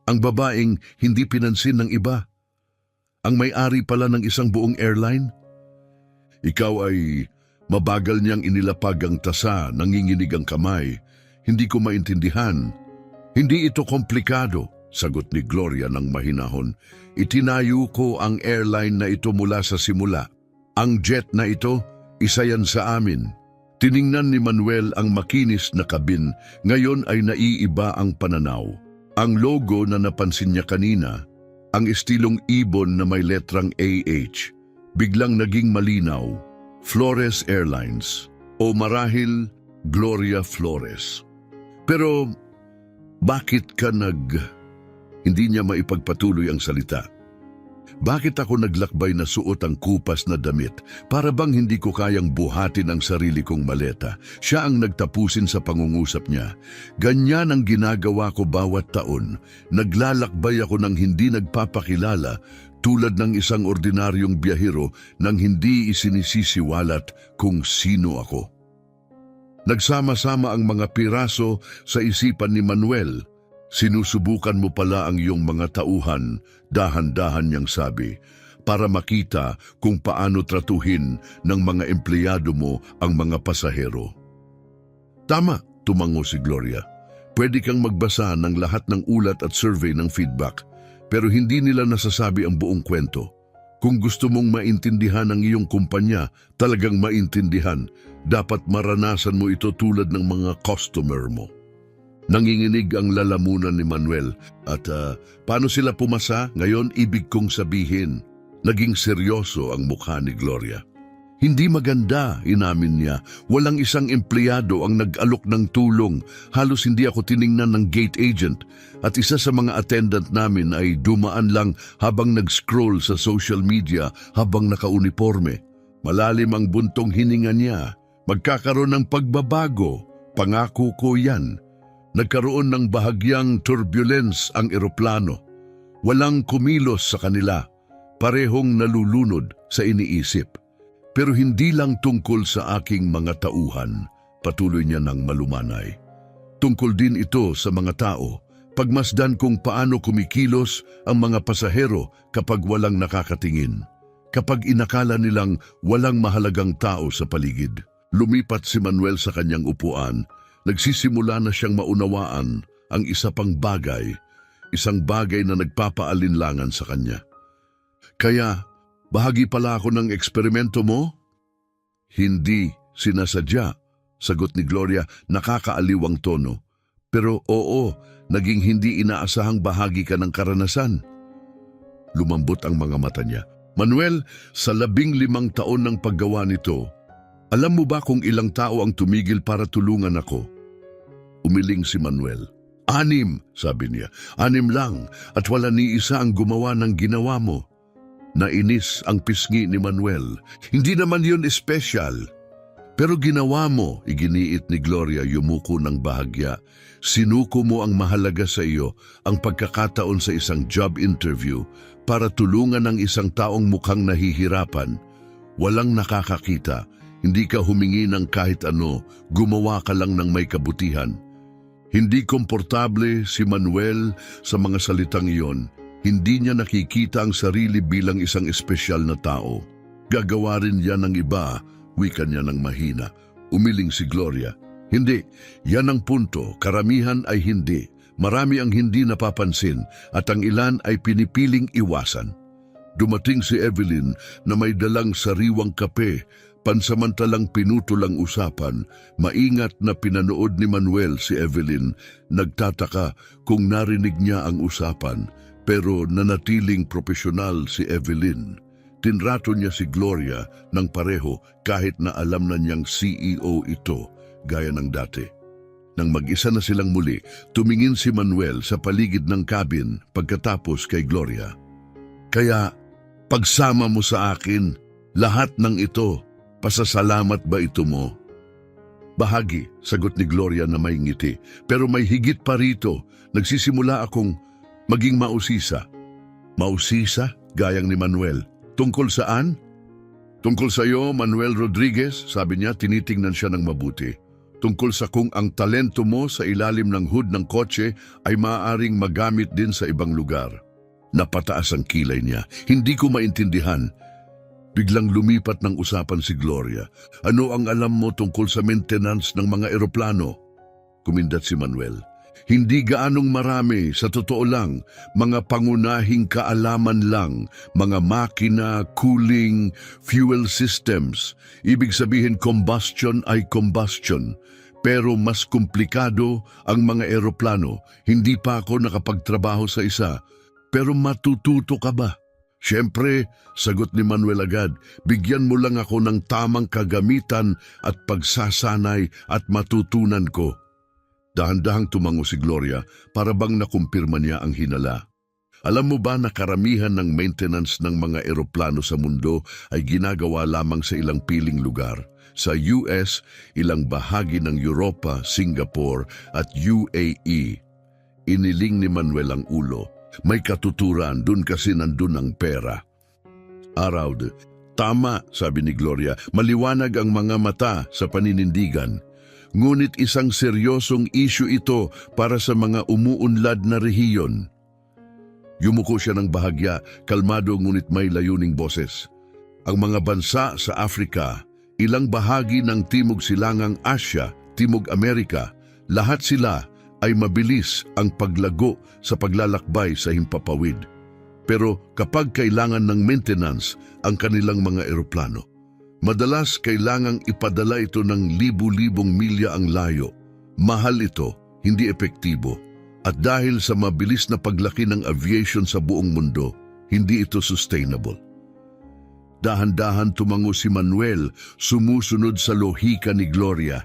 Ang babaeng hindi pinansin ng iba. Ang may-ari pala ng isang buong airline. Ikaw ay mabagal niyang inilapag ang tasa, nanginginig ang kamay. Hindi ko maintindihan. Hindi ito komplikado, sagot ni Gloria ng mahinahon. Itinayo ko ang airline na ito mula sa simula. Ang jet na ito, isa yan sa amin. Tiningnan ni Manuel ang makinis na kabin, ngayon ay naiiba ang pananaw. Ang logo na napansin niya kanina, ang estilong ibon na may letrang AH, biglang naging malinaw. Flores Airlines o marahil Gloria Flores. Pero bakit ka Hindi niya maipagpatuloy ang salita. Bakit ako naglakbay na suot ang kupas na damit para bang hindi ko kayang buhatin ang sarili kong maleta? Siya ang nagtapusin sa pangungusap niya. Ganyan ang ginagawa ko bawat taon. Naglalakbay ako ng hindi nagpapakilala tulad ng isang ordinaryong biyahero nang hindi isinisisiwalat kung sino ako. Nagsama-sama ang mga piraso sa isipan ni Manuel. Sinusubukan mo pala ang iyong mga tauhan, dahan-dahan niyang sabi, para makita kung paano tratuhin ng mga empleyado mo ang mga pasahero. Tama, tumango si Gloria. Pwede kang magbasa ng lahat ng ulat at survey ng feedback, pero hindi nila nasasabi ang buong kwento. Kung gusto mong maintindihan ang iyong kumpanya, talagang maintindihan, dapat maranasan mo ito tulad ng mga customer mo. Nanginginig ang lalamunan ni Manuel at paano sila pumasa? Ngayon ibig kong sabihin, naging seryoso ang mukha ni Gloria. Hindi maganda, inamin niya. Walang isang empleyado ang nag-alok ng tulong. Halos hindi ako tiningnan ng gate agent at isa sa mga attendant namin ay dumaan lang habang nag-scroll sa social media habang naka-uniforme. Malalim ang buntong hininga niya. Magkakaroon ng pagbabago. Pangako ko yan. Nagkaroon ng bahagyang turbulence ang eroplano. Walang kumilos sa kanila. Parehong nalulunod sa iniisip. Pero hindi lang tungkol sa aking mga tauhan, patuloy niya ng malumanay. Tungkol din ito sa mga tao. Pagmasdan kung paano kumikilos ang mga pasahero kapag walang nakakatingin. Kapag inakala nilang walang mahalagang tao sa paligid. Lumipat si Manuel sa kanyang upuan. Nagsisimula na siyang maunawaan ang isa pang bagay, isang bagay na nagpapaalinlangan sa kanya. Kaya, bahagi pala ako ng eksperimento mo? Hindi sinasadya, sagot ni Gloria, nakakaaliw ang tono. Pero oo, naging hindi inaasahang bahagi ka ng karanasan. Lumambot ang mga mata niya. Manuel, sa 15 taon ng paggawa nito, alam mo ba kung ilang tao ang tumigil para tulungan ako? Umiling si Manuel. 6, sabi niya. 6 lang at wala ni isa ang gumawa ng ginawa mo. Nainis ang pisngi ni Manuel. Hindi naman yun espesyal. Pero ginawa mo, iginiit ni Gloria yumuko ng bahagya. Sinuko mo ang mahalaga sa iyo, ang pagkakataon sa isang job interview para tulungan ang isang taong mukhang nahihirapan. Walang nakakakita, hindi ka humingi ng kahit ano, gumawa ka lang ng may kabutihan. Hindi komportable si Manuel sa mga salitang iyon. Hindi niya nakikita ang sarili bilang isang espesyal na tao. Gagawa rin yan ng iba, wika niya ng mahina. Umiling si Gloria. Hindi, yan ang punto. Karamihan ay hindi. Marami ang hindi napapansin at ang ilan ay pinipiling iwasan. Dumating si Evelyn na may dalang sariwang kape. Pansamantalang pinutol ang usapan, maingat na pinanood ni Manuel si Evelyn. Nagtataka kung narinig niya ang usapan, pero nanatiling profesional si Evelyn. Tinrato niya si Gloria ng pareho kahit na alam na niyang CEO ito, gaya ng dati. Nang mag-isa na silang muli, tumingin si Manuel sa paligid ng cabin pagkatapos kay Gloria. Kaya, pagsama mo sa akin, lahat ng ito, pasasalamat ba ito mo? Bahagi, sagot ni Gloria na may ngiti. Pero may higit pa rito, nagsisimula akong maging mausisa. Mausisa? Gayang ni Manuel. Tungkol saan? Tungkol sa iyo, Manuel Rodriguez, sabi niya, tinitingnan siya ng mabuti. Tungkol sa kung ang talento mo sa ilalim ng hood ng kotse ay maaaring magamit din sa ibang lugar. Napataas ang kilay niya. Hindi ko maintindihan. Biglang lumipat ng usapan si Gloria. Ano ang alam mo tungkol sa maintenance ng mga eroplano? Kumindat si Manuel. Hindi gaanong marami, sa totoo lang, mga pangunahing kaalaman lang, mga makina, cooling, fuel systems. Ibig sabihin combustion ay combustion. Pero mas komplikado ang mga eroplano. Hindi pa ako nakapagtrabaho sa isa. Pero matututo ka ba? Siyempre, sagot ni Manuel agad, bigyan mo lang ako ng tamang kagamitan at pagsasanay at matutunan ko. Dahan-dahang tumango si Gloria para bang nakumpirma niya ang hinala. Alam mo ba na karamihan ng maintenance ng mga eroplano sa mundo ay ginagawa lamang sa ilang piling lugar? Sa US, ilang bahagi ng Europa, Singapore at UAE. Iniling ni Manuel ang ulo. May katuturan, dun kasi nandun ang pera. Arawd, tama, sabi ni Gloria, maliwanag ang mga mata sa paninindigan. Ngunit isang seryosong issue ito para sa mga umuunlad na rehiyon. Yumuko siya ng bahagya, kalmado ngunit may layuning boses. Ang mga bansa sa Afrika, ilang bahagi ng Timog Silangang Asya, Timog Amerika, lahat sila ay mabilis ang paglago sa paglalakbay sa himpapawid. Pero kapag kailangan ng maintenance ang kanilang mga eroplano, madalas kailangang ipadala ito ng libu-libong milya ang layo. Mahal ito, hindi epektibo. At dahil sa mabilis na paglaki ng aviation sa buong mundo, hindi ito sustainable. Dahan-dahan tumango si Manuel, sumusunod sa lohika ni Gloria.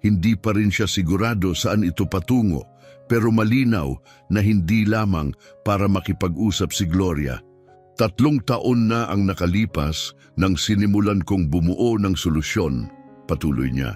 Hindi pa rin siya sigurado saan ito patungo, pero malinaw na hindi lamang para makipag-usap si Gloria. 3 taon na ang nakalipas nang sinimulan kong bumuo ng solusyon, patuloy niya.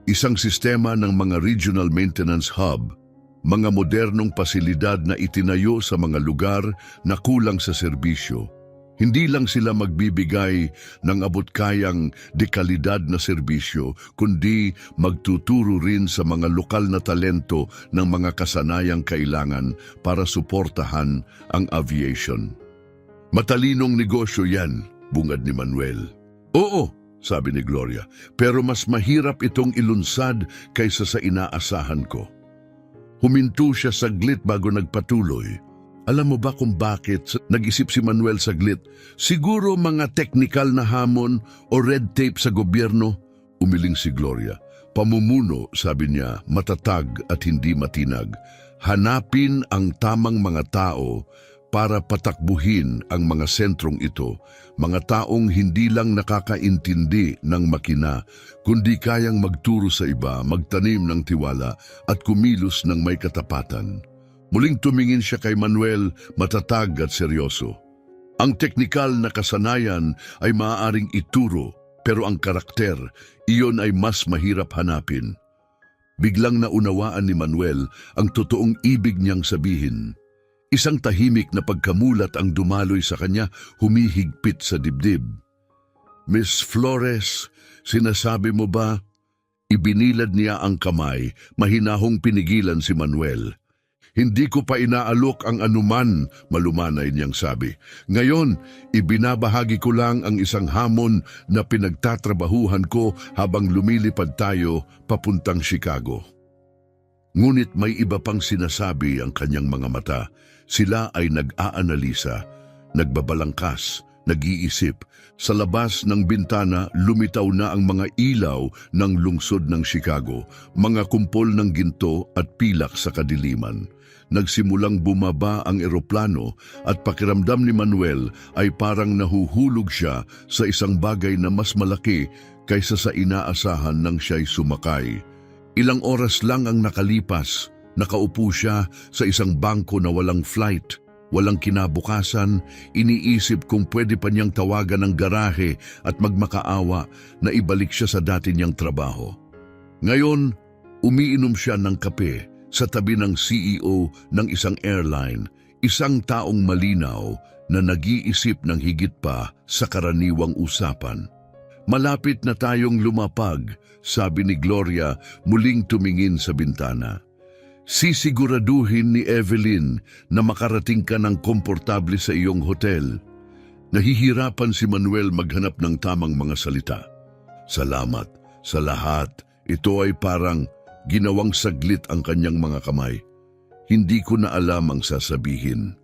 Isang sistema ng mga regional maintenance hub, mga modernong pasilidad na itinayo sa mga lugar na kulang sa serbisyo. Hindi lang sila magbibigay ng abot-kayang dekalidad na serbisyo, kundi magtuturo rin sa mga lokal na talento ng mga kasanayang kailangan para suportahan ang aviation. Matalinong negosyo yan, bungad ni Manuel. Oo, sabi ni Gloria, pero mas mahirap itong ilunsad kaysa sa inaasahan ko. Huminto siya saglit bago nagpatuloy. Alam mo ba kung bakit? Nag-isip si Manuel saglit. Siguro mga technical na hamon o red tape sa gobyerno. Umiling si Gloria. Pamumuno, sabi niya, matatag at hindi matinag. Hanapin ang tamang mga tao, para patakbuhin ang mga sentrong ito, mga taong hindi lang nakakaintindi ng makina, kundi kayang magturo sa iba, magtanim ng tiwala at kumilos ng may katapatan. Muling tumingin siya kay Manuel, matatag at seryoso. Ang teknikal na kasanayan ay maaaring ituro, pero ang karakter, iyon ay mas mahirap hanapin. Biglang naunawaan ni Manuel ang totoong ibig niyang sabihin. Isang tahimik na pagkamulat ang dumaloy sa kanya, humihigpit sa dibdib. Miss Flores, sinasabi mo ba? Ibinilad niya ang kamay, mahinahong pinigilan si Manuel. Hindi ko pa inaalok ang anuman, malumanay niyang sabi. Ngayon, ibinabahagi ko lang ang isang hamon na pinagtatrabahuhan ko habang lumilipad tayo papuntang Chicago. Ngunit may iba pang sinasabi ang kanyang mga mata. Sila ay nag-aanalisa, nagbabalangkas, nag-iisip. Sa labas ng bintana, lumitaw na ang mga ilaw ng lungsod ng Chicago, mga kumpol ng ginto at pilak sa kadiliman. Nagsimulang bumaba ang eroplano at pakiramdam ni Manuel ay parang nahuhulog siya sa isang bagay na mas malaki kaysa sa inaasahan nang siya'y sumakay. Ilang oras lang ang nakalipas, nakaupo siya sa isang bangko na walang flight, walang kinabukasan. Iniisip kung pwede pa niyang tawagan ng garahe at magmakaawa na ibalik siya sa dati niyang trabaho. Ngayon, umiinom siya ng kape sa tabi ng CEO ng isang airline, isang taong malinaw na nag-iisip ng higit pa sa karaniwang usapan. Malapit na tayong lumapag, sabi ni Gloria muling tumingin sa bintana. Sisiguraduhin ni Evelyn na makarating ka ng komportable sa iyong hotel. Nahihirapan si Manuel maghanap ng tamang mga salita. Salamat sa lahat. Ito ay parang ginawang saglit ang kanyang mga kamay. Hindi ko na alam ang sasabihin.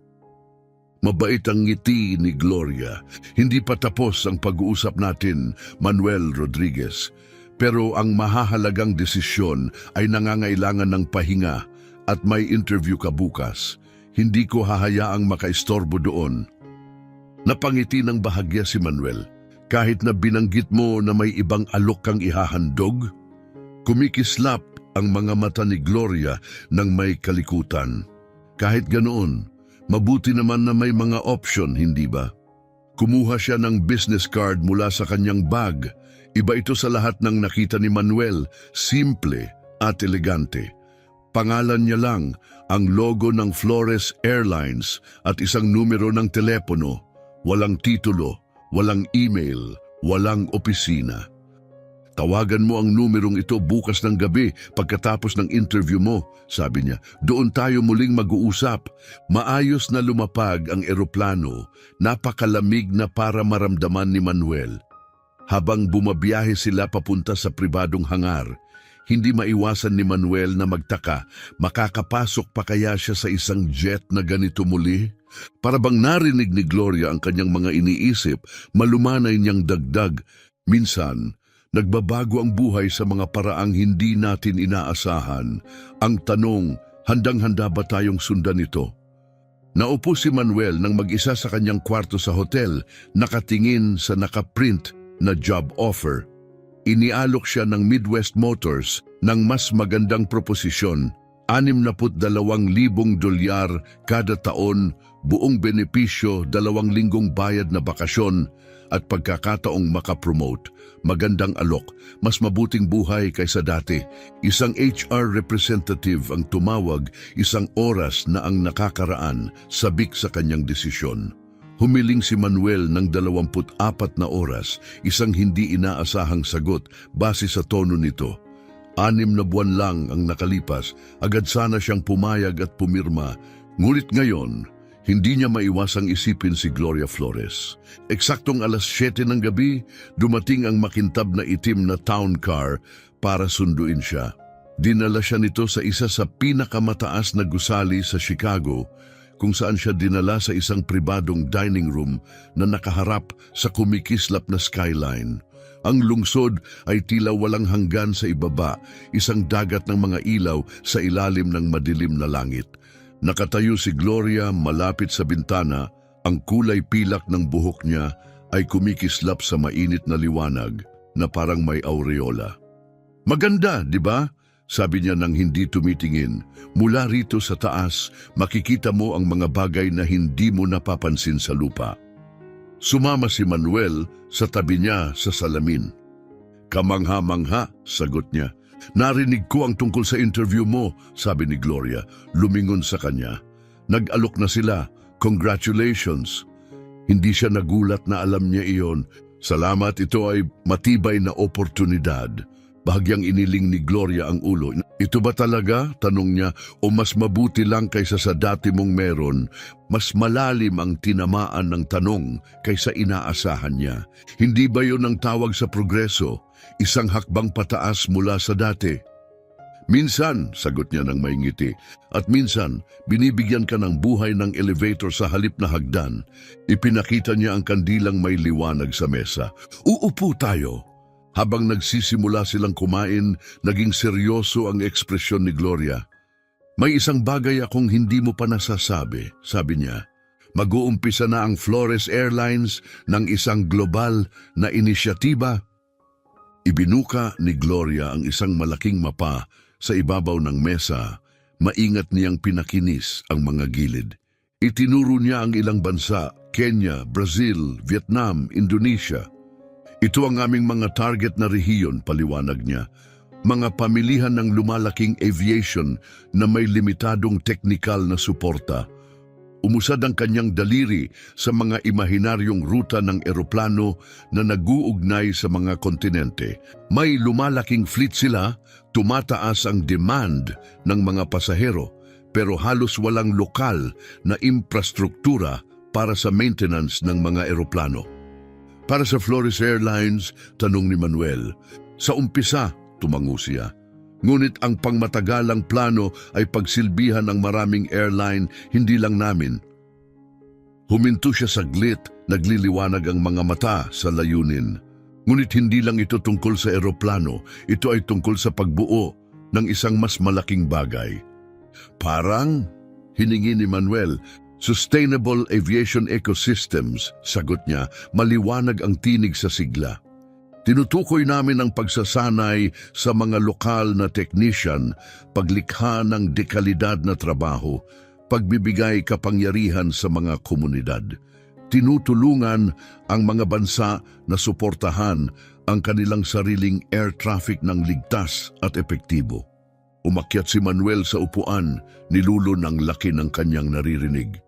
Mabait ang ngiti ni Gloria. Hindi pa tapos ang pag-uusap natin, Manuel Rodriguez. Pero ang mahahalagang desisyon ay nangangailangan ng pahinga at may interview ka bukas. Hindi ko hahayaang makaistorbo doon. Napangiti ng bahagya si Manuel. Kahit na binanggit mo na may ibang alok kang ihahandog, kumikislap ang mga mata ni Gloria ng may kalikutan. Kahit ganoon, mabuti naman na may mga option, hindi ba? Kumuha siya ng business card mula sa kanyang bag. Iba ito sa lahat ng nakita ni Manuel, simple at elegante. Pangalan niya lang, ang logo ng Flores Airlines at isang numero ng telepono. Walang titulo, walang email, walang opisina. Tawagan mo ang numerong ito bukas ng gabi pagkatapos ng interview mo, sabi niya. Doon tayo muling mag-uusap. Maayos na lumapag ang eroplano, napakalamig na para maramdaman ni Manuel. Habang bumabiyahe sila papunta sa pribadong hangar, hindi maiwasan ni Manuel na magtaka, makakapasok pa kaya siya sa isang jet na ganito muli? Para bang narinig ni Gloria ang kanyang mga iniisip, malumanay niyang dagdag. Minsan, nagbabago ang buhay sa mga paraang hindi natin inaasahan. Ang tanong, handang-handa ba tayong sundan ito? Naupo si Manuel nang mag-isa sa kanyang kwarto sa hotel, nakatingin sa nakaprint na job offer. Inialok siya ng Midwest Motors ng mas magandang proposisyon, $62,000 kada taon, buong benepisyo, 2 linggong bayad na bakasyon, at pagkakataong makapromote. Magandang alok, mas mabuting buhay kaysa dati. Isang HR representative ang tumawag, 1 oras na ang nakakaraan, sabik sa kanyang desisyon. Humiling si Manuel ng 24 na oras, isang hindi inaasahang sagot base sa tono nito. 6 na buwan lang ang nakalipas, agad sana siyang pumayag at pumirma. Ngunit ngayon, hindi niya maiwasang isipin si Gloria Flores. Eksaktong 7:00 ng gabi, dumating ang makintab na itim na town car para sunduin siya. Dinala siya nito sa isa sa pinakamataas na gusali sa Chicago, kung saan siya dinala sa isang pribadong dining room na nakaharap sa kumikislap na skyline. Ang lungsod ay tila walang hanggan sa ibaba, isang dagat ng mga ilaw sa ilalim ng madilim na langit. Nakatayo si Gloria malapit sa bintana, ang kulay pilak ng buhok niya ay kumikislap sa mainit na liwanag na parang may aureola. Maganda, di ba? Sabi niya nang hindi tumitingin. Mula rito sa taas, makikita mo ang mga bagay na hindi mo napapansin sa lupa. Sumama si Manuel sa tabi niya sa salamin. Kamangha-mangha, sagot niya. Narinig ko ang tungkol sa interview mo, sabi ni Gloria. Lumingon sa kanya. Nag-alok na sila. Congratulations. Hindi siya nagulat na alam niya iyon. Salamat, ito ay matibay na oportunidad. Bahagyang iniling ni Gloria ang ulo. Ito ba talaga? Tanong niya. O mas mabuti lang kaysa sa dati mong meron? Mas malalim ang tinamaan ng tanong kaysa inaasahan niya. Hindi ba yun ang tawag sa progreso? Isang hakbang pataas mula sa dati. Minsan, sagot niya ng may ngiti, at minsan, binibigyan ka ng buhay ng elevator sa halip na hagdan. Ipinakita niya ang kandilang may liwanag sa mesa. Uupo tayo. Habang nagsisimula silang kumain, naging seryoso ang ekspresyon ni Gloria. May isang bagay akong hindi mo pa nasasabi, sabi niya. Mag-uumpisa na ang Flores Airlines ng isang global na inisyatiba. Ibinuka ni Gloria ang isang malaking mapa sa ibabaw ng mesa. Maingat niyang pinakinis ang mga gilid. Itinuro niya ang ilang bansa, Kenya, Brazil, Vietnam, Indonesia. Ito ang aming mga target na rehiyon, paliwanag niya. Mga pamilihan ng lumalaking aviation na may limitadong teknikal na suporta. Umusad ang kanyang daliri sa mga imahinaryong ruta ng eroplano na nag-uugnay sa mga kontinente. May lumalaking fleet sila, tumataas ang demand ng mga pasahero, pero halos walang lokal na infrastruktura para sa maintenance ng mga eroplano. Para sa Flores Airlines, tanong ni Manuel, sa umpisa, tumango siya. Ngunit ang pangmatagalang plano ay pagsilbihan ng maraming airline, hindi lang namin. Huminto siya saglit, nagliliwanag ang mga mata sa layunin. Ngunit hindi lang ito tungkol sa eroplano, ito ay tungkol sa pagbuo ng isang mas malaking bagay. Parang, hiningi ni Manuel, Sustainable Aviation Ecosystems, sagot niya, maliwanag ang tinig sa sigla. Tinutukoy namin ang pagsasanay sa mga lokal na technician, paglikha ng dekalidad na trabaho, pagbibigay kapangyarihan sa mga komunidad. Tinutulungan ang mga bansa na suportahan ang kanilang sariling air traffic ng ligtas at epektibo. Umakyat si Manuel sa upuan, nilulun ang laki ng kanyang naririnig.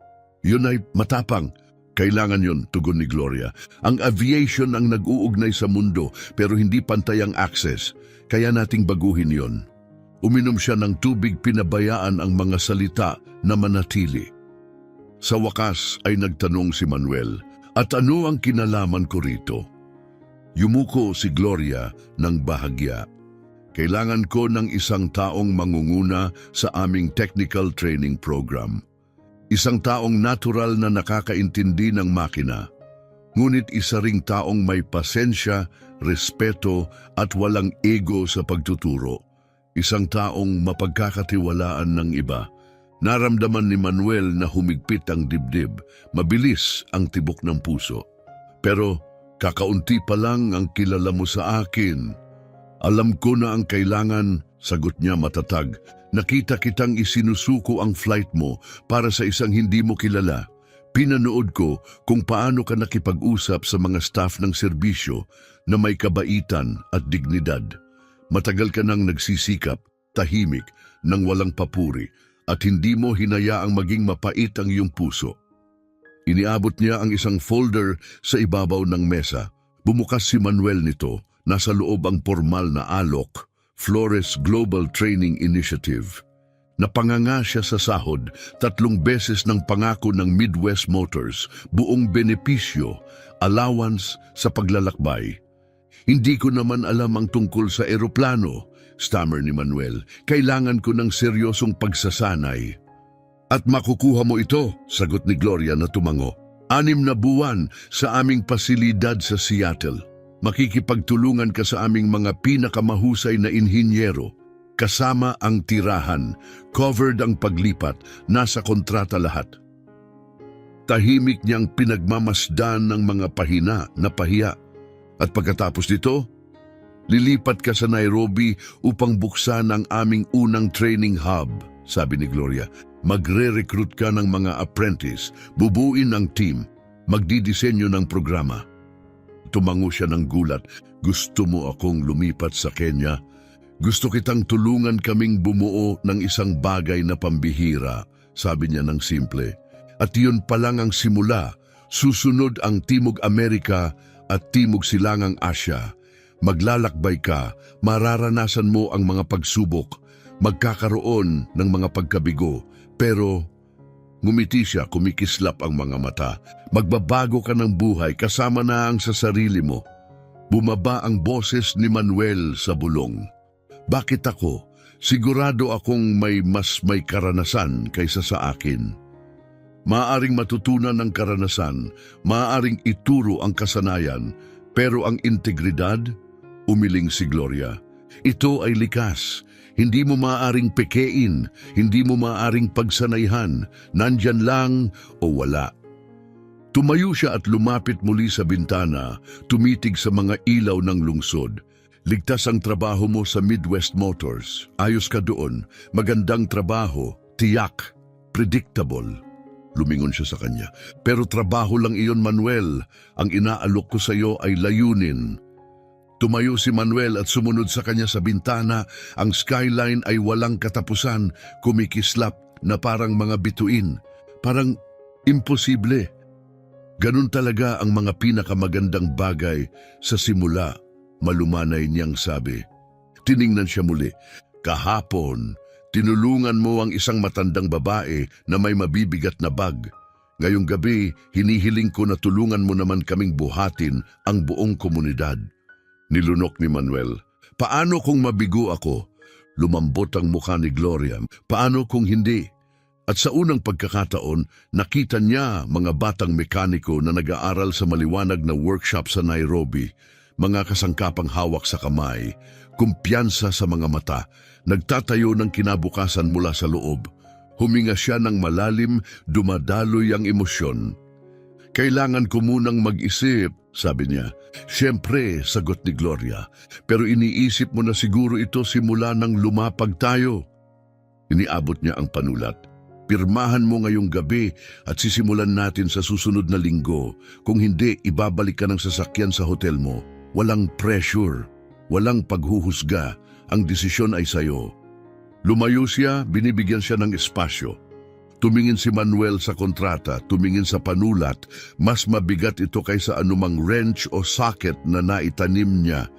Yun ay matapang. Kailangan yun, tugon ni Gloria. Ang aviation ang nag-uugnay sa mundo pero hindi pantay ang access. Kaya nating baguhin yon. Uminom siya ng tubig, pinabayaan ang mga salita na manatili. Sa wakas ay nagtanong si Manuel, at ano ang kinalaman ko rito? Yumuko si Gloria ng bahagya. Kailangan ko ng isang taong mangunguna sa aming technical training program. Isang taong natural na nakakaintindi ng makina, ngunit isa ring taong may pasensya, respeto at walang ego sa pagtuturo. Isang taong mapagkakatiwalaan ng iba. Naramdaman ni Manuel na humigpit ang dibdib, mabilis ang tibok ng puso. Pero kakaunti pa lang ang kilala mo sa akin. Alam ko na ang kailangan, sagot niya matatag. Nakita kitang isinusuko ang flight mo para sa isang hindi mo kilala. Pinanood ko kung paano ka nakipag-usap sa mga staff ng serbisyo na may kabaitan at dignidad. Matagal ka nang nagsisikap, tahimik, nang walang papuri, at hindi mo hinayaang maging mapait ang iyong puso. Iniabot niya ang isang folder sa ibabaw ng mesa. Bumukas si Manuel nito. Nasa loob ang formal na alok, Flores Global Training Initiative. Napanganga siya sa sahod, 3 beses ng pangako ng Midwest Motors, buong benepisyo, allowance sa paglalakbay. Hindi ko naman alam ang tungkol sa eroplano, stammer ni Manuel. Kailangan ko ng seryosong pagsasanay. At makukuha mo ito, sagot ni Gloria na tumango. 6 na buwan sa aming pasilidad sa Seattle. Makikipagtulungan ka sa aming mga pinakamahusay na inhinyero. kasama ang tirahan, covered ang paglipat, nasa kontrata lahat. Tahimik niyang pinagmamasdan ng mga pahina na pahiya. At pagkatapos nito, lilipat ka sa Nairobi upang buksan ang aming unang training hub, sabi ni Gloria. Magre-recruit ka ng mga apprentice, bubuin ang team, magdidisenyo ng programa. Tumango siya ng gulat. Gusto mo akong lumipat sa Kenya? Gusto kitang tulungan kaming bumuo ng isang bagay na pambihira, sabi niya ng simple. At yun pa lang ang simula. Susunod ang Timog Amerika at Timog Silangang Asya. Maglalakbay ka, mararanasan mo ang mga pagsubok, magkakaroon ng mga pagkabigo, pero ngumiti siya, kumikislap ang mga mata. Magbabago ka ng buhay kasama na ang sa sarili mo. Bumaba ang boses ni Manuel sa bulong. Bakit ako? Sigurado akong may karanasan kaysa sa akin. Maaaring matutunan ng karanasan, maaaring ituro ang kasanayan, pero ang integridad, umiling si Gloria. Ito ay likas. Hindi mo maaaring pekein, hindi mo maaaring pagsanayhan, nandyan lang o wala. Tumayo siya at lumapit muli sa bintana, tumitig sa mga ilaw ng lungsod. Ligtas ang trabaho mo sa Midwest Motors. Ayos ka doon. Magandang trabaho. Tiyak. Predictable. Lumingon siya sa kanya. Pero trabaho lang iyon, Manuel. Ang inaalok ko sa iyo ay layunin. Tumayo si Manuel at sumunod sa kanya sa bintana. Ang skyline ay walang katapusan, kumikislap na parang mga bituin. Parang imposible. Ganun talaga ang mga pinakamagandang bagay sa simula, malumanay niyang sabi. Tiningnan siya muli. Kahapon, tinulungan mo ang isang matandang babae na may mabibigat na bag. Ngayong gabi, hinihiling ko na tulungan mo naman kaming buhatin ang buong komunidad. Nilunok ni Manuel. Paano kung mabigo ako? Lumambot ang mukha ni Gloria. Paano kung hindi? At sa unang pagkakataon, nakita niya mga batang mekaniko na nag-aaral sa maliwanag na workshop sa Nairobi. Mga kasangkapang hawak sa kamay, kumpiyansa sa mga mata, nagtatayo ng kinabukasan mula sa loob. Huminga siya ng malalim, dumadaloy ang emosyon. Kailangan ko munang mag-isip, sabi niya. Siyempre, sagot ni Gloria, pero iniisip mo na siguro ito simula nang lumapag tayo. Iniabot niya ang panulat. Pirmahan mo ngayong gabi at sisimulan natin sa susunod na linggo. Kung hindi, ibabalik ka ng sasakyan sa hotel mo. Walang pressure, walang paghuhusga. Ang desisyon ay sayo. Lumayo siya, binibigyan siya ng espasyo. Tumingin si Manuel sa kontrata, tumingin sa panulat. Mas mabigat ito kaysa anumang wrench o socket na naitanim niya.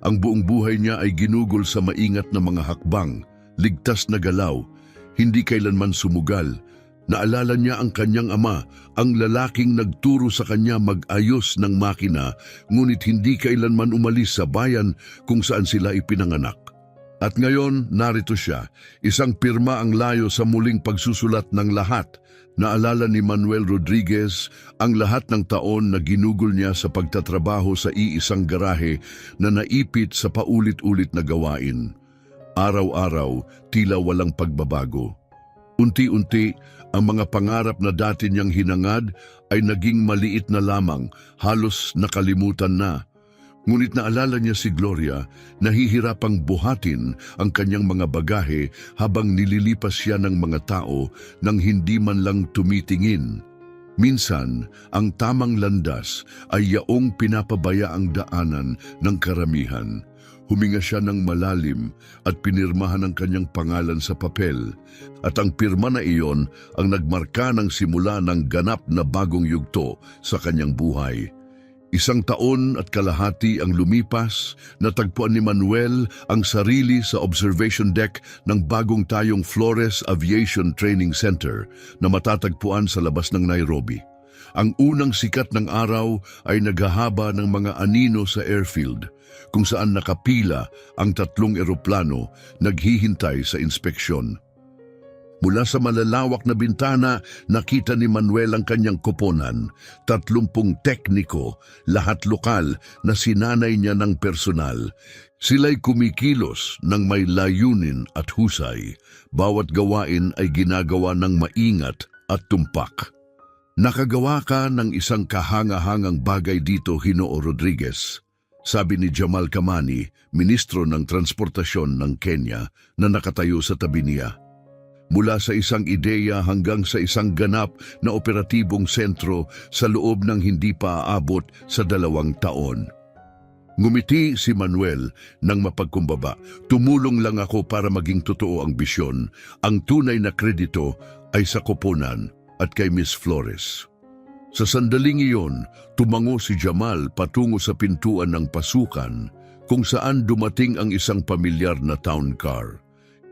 Ang buong buhay niya ay ginugol sa maingat na mga hakbang, ligtas na galaw. Hindi kailanman sumugal. Naalala niya ang kanyang ama, ang lalaking nagturo sa kanya mag-ayos ng makina, ngunit hindi kailanman umalis sa bayan kung saan sila ipinanganak. At ngayon, narito siya, isang pirma ang layo sa muling pagsusulat ng lahat. Naalala ni Manuel Rodriguez ang lahat ng taon na ginugol niya sa pagtatrabaho sa iisang garahe na naipit sa paulit-ulit na gawain. Araw-araw, tila walang pagbabago. Unti-unti, ang mga pangarap na dati niyang hinangad ay naging maliit na lamang, halos nakalimutan na. Ngunit naalala niya si Gloria, nahihirapang buhatin ang kanyang mga bagahe habang nililipas siya ng mga tao nang hindi man lang tumitingin. Minsan, ang tamang landas ay yaong pinapabaya ang daanan ng karamihan. Huminga siya ng malalim at pinirmahan ang kanyang pangalan sa papel. At ang pirma na iyon ang nagmarka ng simula ng ganap na bagong yugto sa kanyang buhay. 1 taon at kalahati ang lumipas, natagpuan ni Manuel ang sarili sa observation deck ng bagong tayong Flores Aviation Training Center na matatagpuan sa labas ng Nairobi. Ang unang sikat ng araw ay naghahaba ng mga anino sa airfield, kung saan nakapila ang 3 eroplano naghihintay sa inspeksyon. Mula sa malalawak na bintana, nakita ni Manuel ang kanyang koponan, 30 tekniko, lahat lokal na sinanay niya ng personal. Sila'y kumikilos ng may layunin at husay. Bawat gawain ay ginagawa ng maingat at tumpak. Nakagawa ka ng isang kahanga-hangang bagay dito, Ginoo Rodriguez, sabi ni Jamal Kamani, Ministro ng Transportasyon ng Kenya na nakatayo sa tabi niya. Mula sa isang ideya hanggang sa isang ganap na operatibong sentro sa loob ng hindi pa aabot sa 2 taon. Ngumiti si Manuel nang mapagkumbaba. Tumulong lang ako para maging totoo ang bisyon. Ang tunay na kredito ay sa koponan at kay Miss Flores. Sa sandaling iyon, tumango si Jamal patungo sa pintuan ng pasukan kung saan dumating ang isang pamilyar na town car.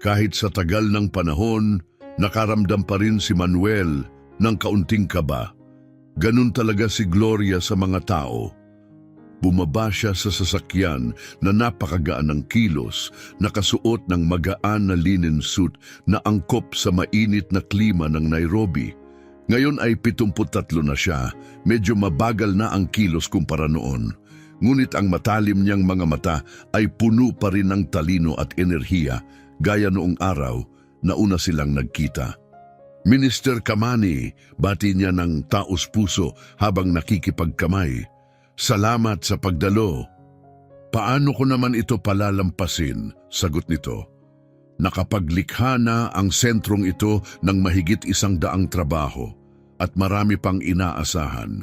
Kahit sa tagal ng panahon, nakaramdam pa rin si Manuel ng kaunting kaba. Ganun talaga si Gloria sa mga tao. Bumaba siya sa sasakyan na napakagaan ng kilos, nakasuot ng magaan na linen suit na angkop sa mainit na klima ng Nairobi. Ngayon ay 73 na siya, medyo mabagal na ang kilos kumpara noon. Ngunit ang matalim niyang mga mata ay puno pa rin ng talino at enerhiya, gaya noong araw na una silang nagkita. Minister Kamani, bati niya ng taos puso habang nakikipagkamay. Salamat sa pagdalo. Paano ko naman ito palalampasin? Sagot nito. Nakapaglikha na ang sentrong ito ng mahigit 100 trabaho at marami pang inaasahan.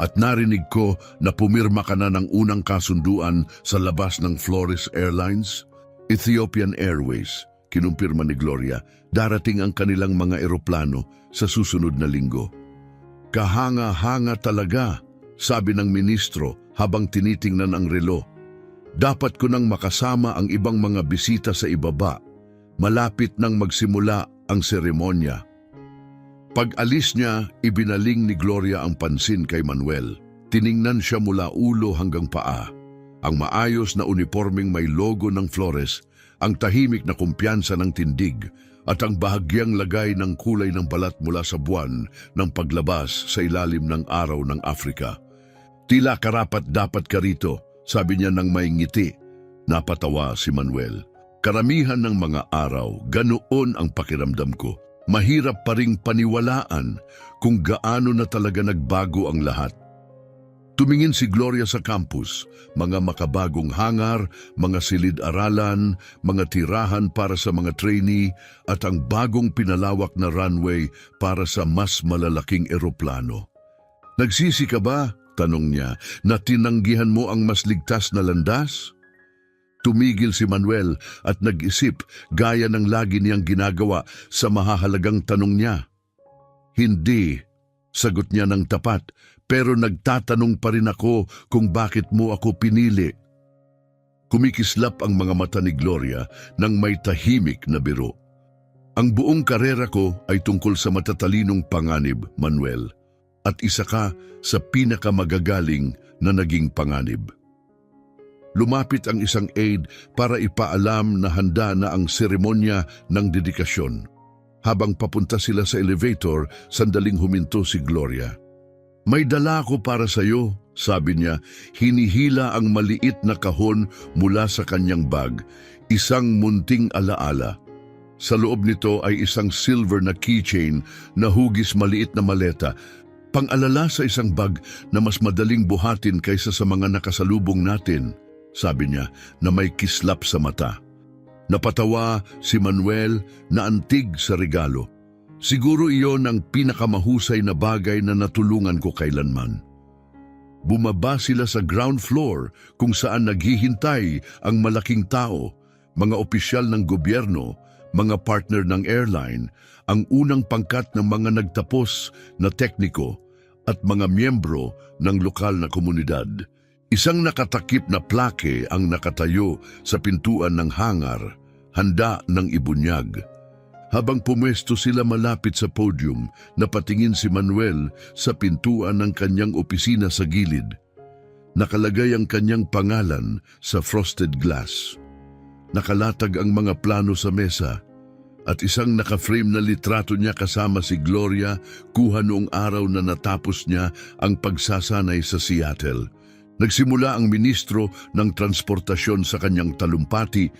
At narinig ko na pumirma ka na ng unang kasunduan sa labas ng Flores Airlines. Ethiopian Airways, kinumpirma ni Gloria, darating ang kanilang mga eroplano sa susunod na linggo. Kahanga-hanga talaga, sabi ng ministro habang tinitingnan ang relo. Dapat ko nang makasama ang ibang mga bisita sa ibaba. Malapit nang magsimula ang seremonya. Pag-alis niya, ibinaling ni Gloria ang pansin kay Manuel. Tiningnan siya mula ulo hanggang paa. Ang maayos na uniformeng may logo ng Flores, ang tahimik na kumpiyansa ng tindig, at ang bahagyang lagay ng kulay ng balat mula sa buwan ng paglabas sa ilalim ng araw ng Afrika. Tila karapat dapat ka rito, sabi niya nang may ngiti. Napatawa si Manuel. Karamihan ng mga araw, ganoon ang pakiramdam ko. Mahirap pa ring paniwalaan kung gaano na talaga nagbago ang lahat. Tumingin si Gloria sa campus, mga makabagong hangar, mga silid-aralan, mga tirahan para sa mga trainee, at ang bagong pinalawak na runway para sa mas malalaking eroplano. Nagsisi ka ba, tanong niya, na tinanggihan mo ang mas ligtas na landas? Tumigil si Manuel at nag-isip gaya ng lagi niyang ginagawa sa mahahalagang tanong niya. Hindi, sagot niya ng tapat, pero nagtatanong pa rin ako kung bakit mo ako pinili. Kumikislap ang mga mata ni Gloria nang may tahimik na biro. Ang buong karera ko ay tungkol sa matatalinong panganib, Manuel, at isa ka sa pinakamagagaling na naging panganib. Lumapit ang isang aide para ipaalam na handa na ang seremonya ng dedikasyon. Habang papunta sila sa elevator, sandaling huminto si Gloria. May dala ko para sa iyo, sabi niya, hinihila ang maliit na kahon mula sa kanyang bag, isang munting alaala. Sa loob nito ay isang silver na keychain na hugis maliit na maleta, pang-alala sa isang bag na mas madaling buhatin kaysa sa mga nakasalubong natin, sabi niya na may kislap sa mata. Napatawa si Manuel na antig sa regalo. Siguro iyon ang pinakamahusay na bagay na natulungan ko kailanman. Bumaba sila sa ground floor kung saan naghihintay ang malaking tao, mga opisyal ng gobyerno, mga partner ng airline, ang unang pangkat ng mga nagtapos na tekniko at mga miyembro ng lokal na komunidad. Isang nakatakip na plake ang nakatayo sa pintuan ng hangar, handa ng ibunyag. Habang pumwesto sila malapit sa podium, napatingin si Manuel sa pintuan ng kanyang opisina sa gilid. Nakalagay ang kanyang pangalan sa frosted glass. Nakalatag ang mga plano sa mesa. At isang naka-frame na litrato niya kasama si Gloria, kuha noong araw na natapos niya ang pagsasanay sa Seattle. Nagsimula ang ministro ng transportasyon sa kanyang talumpati,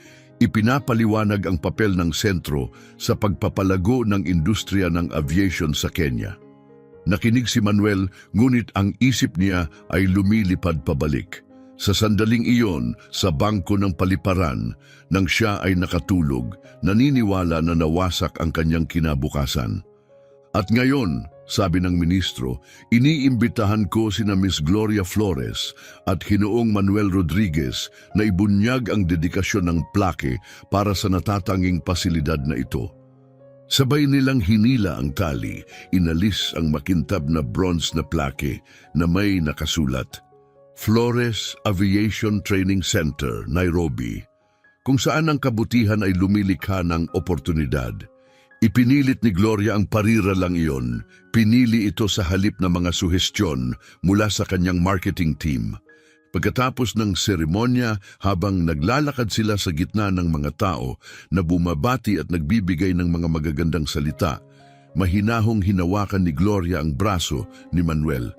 ipinapaliwanag ang papel ng sentro sa pagpapalago ng industriya ng aviation sa Kenya. Nakinig si Manuel, ngunit ang isip niya ay lumilipad pabalik. Sa sandaling iyon, sa bangko ng paliparan, nang siya ay nakatulog, naniniwala na nawasak ang kanyang kinabukasan. At ngayon, sabi ng ministro, iniimbitahan ko sina Miss Gloria Flores at Ginoong Manuel Rodriguez na ibunyag ang dedikasyon ng plaque para sa natatanging pasilidad na ito. Sabay nilang hinila ang tali, inalis ang makintab na bronze na plaque na may nakasulat, Flores Aviation Training Center, Nairobi, kung saan ang kabutihan ay lumilikha ng oportunidad. Ipinilit ni Gloria ang parira lang iyon, pinili ito sa halip na mga suhestyon mula sa kanyang marketing team. Pagkatapos ng seremonya, habang naglalakad sila sa gitna ng mga tao na bumabati at nagbibigay ng mga magagandang salita, mahinahong hinawakan ni Gloria ang braso ni Manuel.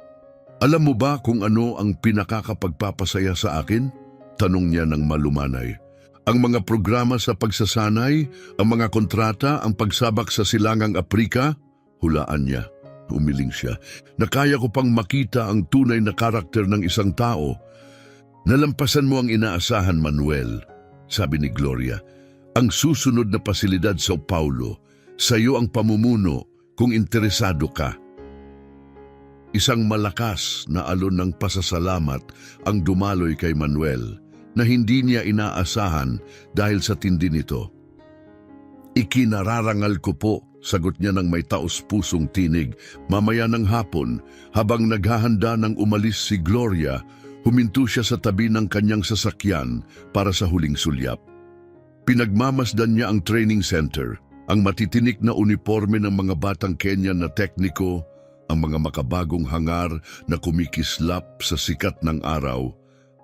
Alam mo ba kung ano ang pinakakapagpapasaya sa akin? Tanong niya ng malumanay. Ang mga programa sa pagsasanay, ang mga kontrata, ang pagsabak sa silangang Aprika? Hulaan niya. Umiling siya. Na kaya ko pang makita ang tunay na karakter ng isang tao. Nalampasan mo ang inaasahan, Manuel, sabi ni Gloria. Ang susunod na pasilidad sa Paulo, sa iyo ang pamumuno kung interesado ka. Isang malakas na alon ng pasasalamat ang dumaloy kay Manuel na hindi niya inaasahan dahil sa tindi nito. Ikinararangal ko po, sagot niya ng may taos-pusong tinig. Mamaya ng hapon, habang naghahanda ng umalis si Gloria, huminto siya sa tabi ng kanyang sasakyan para sa huling sulyap. Pinagmamasdan niya ang training center, ang matitinik na uniforme ng mga batang Kenyan na tekniko, ang mga makabagong hangar na kumikislap sa sikat ng araw,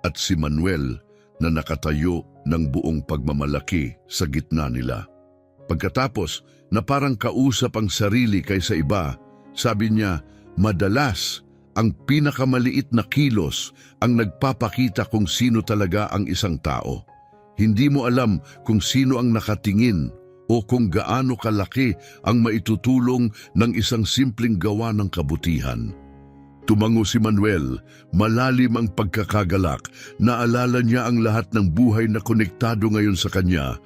at si Manuel na nakatayo ng buong pagmamalaki sa gitna nila. Pagkatapos na parang kausap ang sarili kaysa iba, sabi niya, madalas ang pinakamaliit na kilos ang nagpapakita kung sino talaga ang isang tao. Hindi mo alam kung sino ang nakatingin o kung gaano kalaki ang maitutulong ng isang simpleng gawa ng kabutihan. Tumango si Manuel, malalim ang pagkakagalak, naalala niya ang lahat ng buhay na konektado ngayon sa kanya,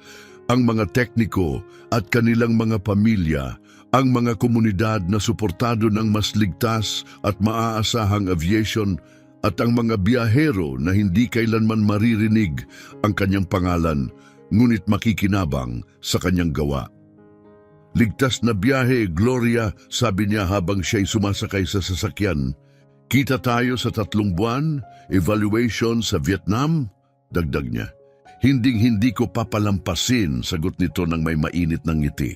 ang mga tekniko at kanilang mga pamilya, ang mga komunidad na suportado ng mas ligtas at maaasahang aviation, at ang mga biyahero na hindi kailanman maririnig ang kanyang pangalan, ngunit makikinabang sa kanyang gawa. Ligtas na biyahe, Gloria, sabi niya habang siya'y sumasakay sa sasakyan. Kita tayo sa 3 buwan, evaluation sa Vietnam, dagdag niya. Hinding-hindi ko papalampasin, sagot nito ng may mainit ng ngiti.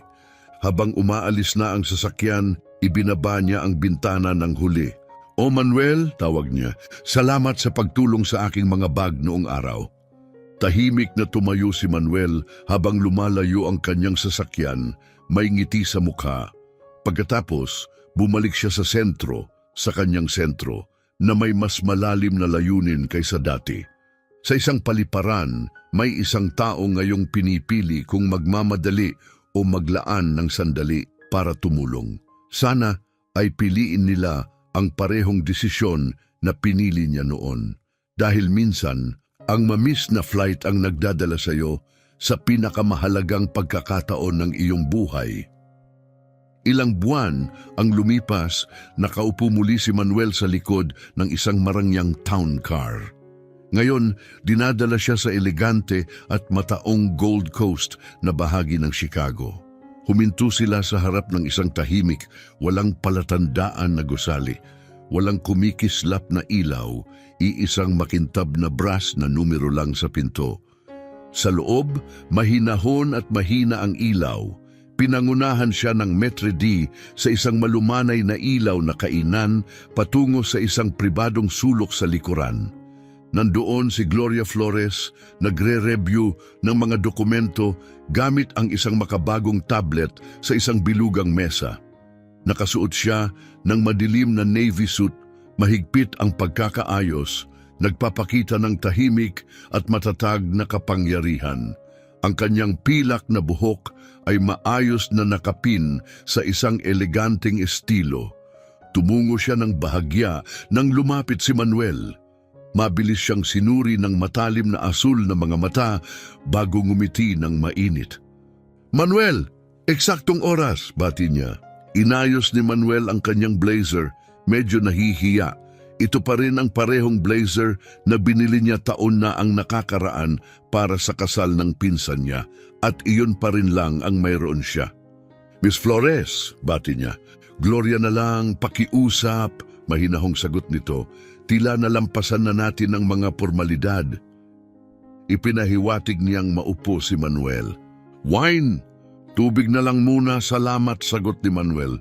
Habang umaalis na ang sasakyan, ibinaba niya ang bintana ng huli. O Manuel, tawag niya, salamat sa pagtulong sa aking mga bag noong araw. Tahimik na tumayo si Manuel habang lumalayo ang kanyang sasakyan, may ngiti sa mukha. Pagkatapos, bumalik siya sa sentro, sa kanyang sentro, na may mas malalim na layunin kaysa dati. Sa isang paliparan, may isang tao ngayong pinipili kung magmamadali o maglaan ng sandali para tumulong. Sana ay piliin nila ang parehong desisyon na pinili niya noon. Dahil minsan, ang mamiss na flight ang nagdadala sa iyo sa pinakamahalagang pagkakataon ng iyong buhay. Ilang buwan ang lumipas, nakaupo muli si Manuel sa likod ng isang marangyang town car. Ngayon, dinadala siya sa elegante at mataong Gold Coast na bahagi ng Chicago. Huminto sila sa harap ng isang tahimik, walang palatandaan na gusali, walang kumikislap na ilaw, iisang makintab na brass na numero lang sa pinto. Sa loob, mahinahon at mahina ang ilaw. Pinangunahan siya ng Maitre D sa isang malumanay na ilaw na kainan patungo sa isang pribadong sulok sa likuran. Nandoon si Gloria Flores, nagre-review ng mga dokumento gamit ang isang makabagong tablet sa isang bilugang mesa. Nakasuot siya ng madilim na navy suit, mahigpit ang pagkakaayos, nagpapakita ng tahimik at matatag na kapangyarihan. Ang kanyang pilak na buhok ay maayos na nakapin sa isang eleganteng estilo. Tumungo siya ng bahagya nang lumapit si Manuel. Mabilis siyang sinuri ng matalim na asul na mga mata bago ngumiti ng mainit. "Manuel, eksaktong oras," bati niya. Inayos ni Manuel ang kanyang blazer, medyo nahihiya. Ito pa rin ang parehong blazer na binili niya taon na ang nakakaraan para sa kasal ng pinsan niya, at iyon pa rin lang ang mayroon siya. "Miss Flores," bati niya. "Gloria na lang, pakiusap," mahinahong sagot nito. "Tila nalampasan na natin ang mga formalidad." Ipinahiwatig niyang maupo si Manuel. "Wine! Tubig na lang muna, salamat," sagot ni Manuel.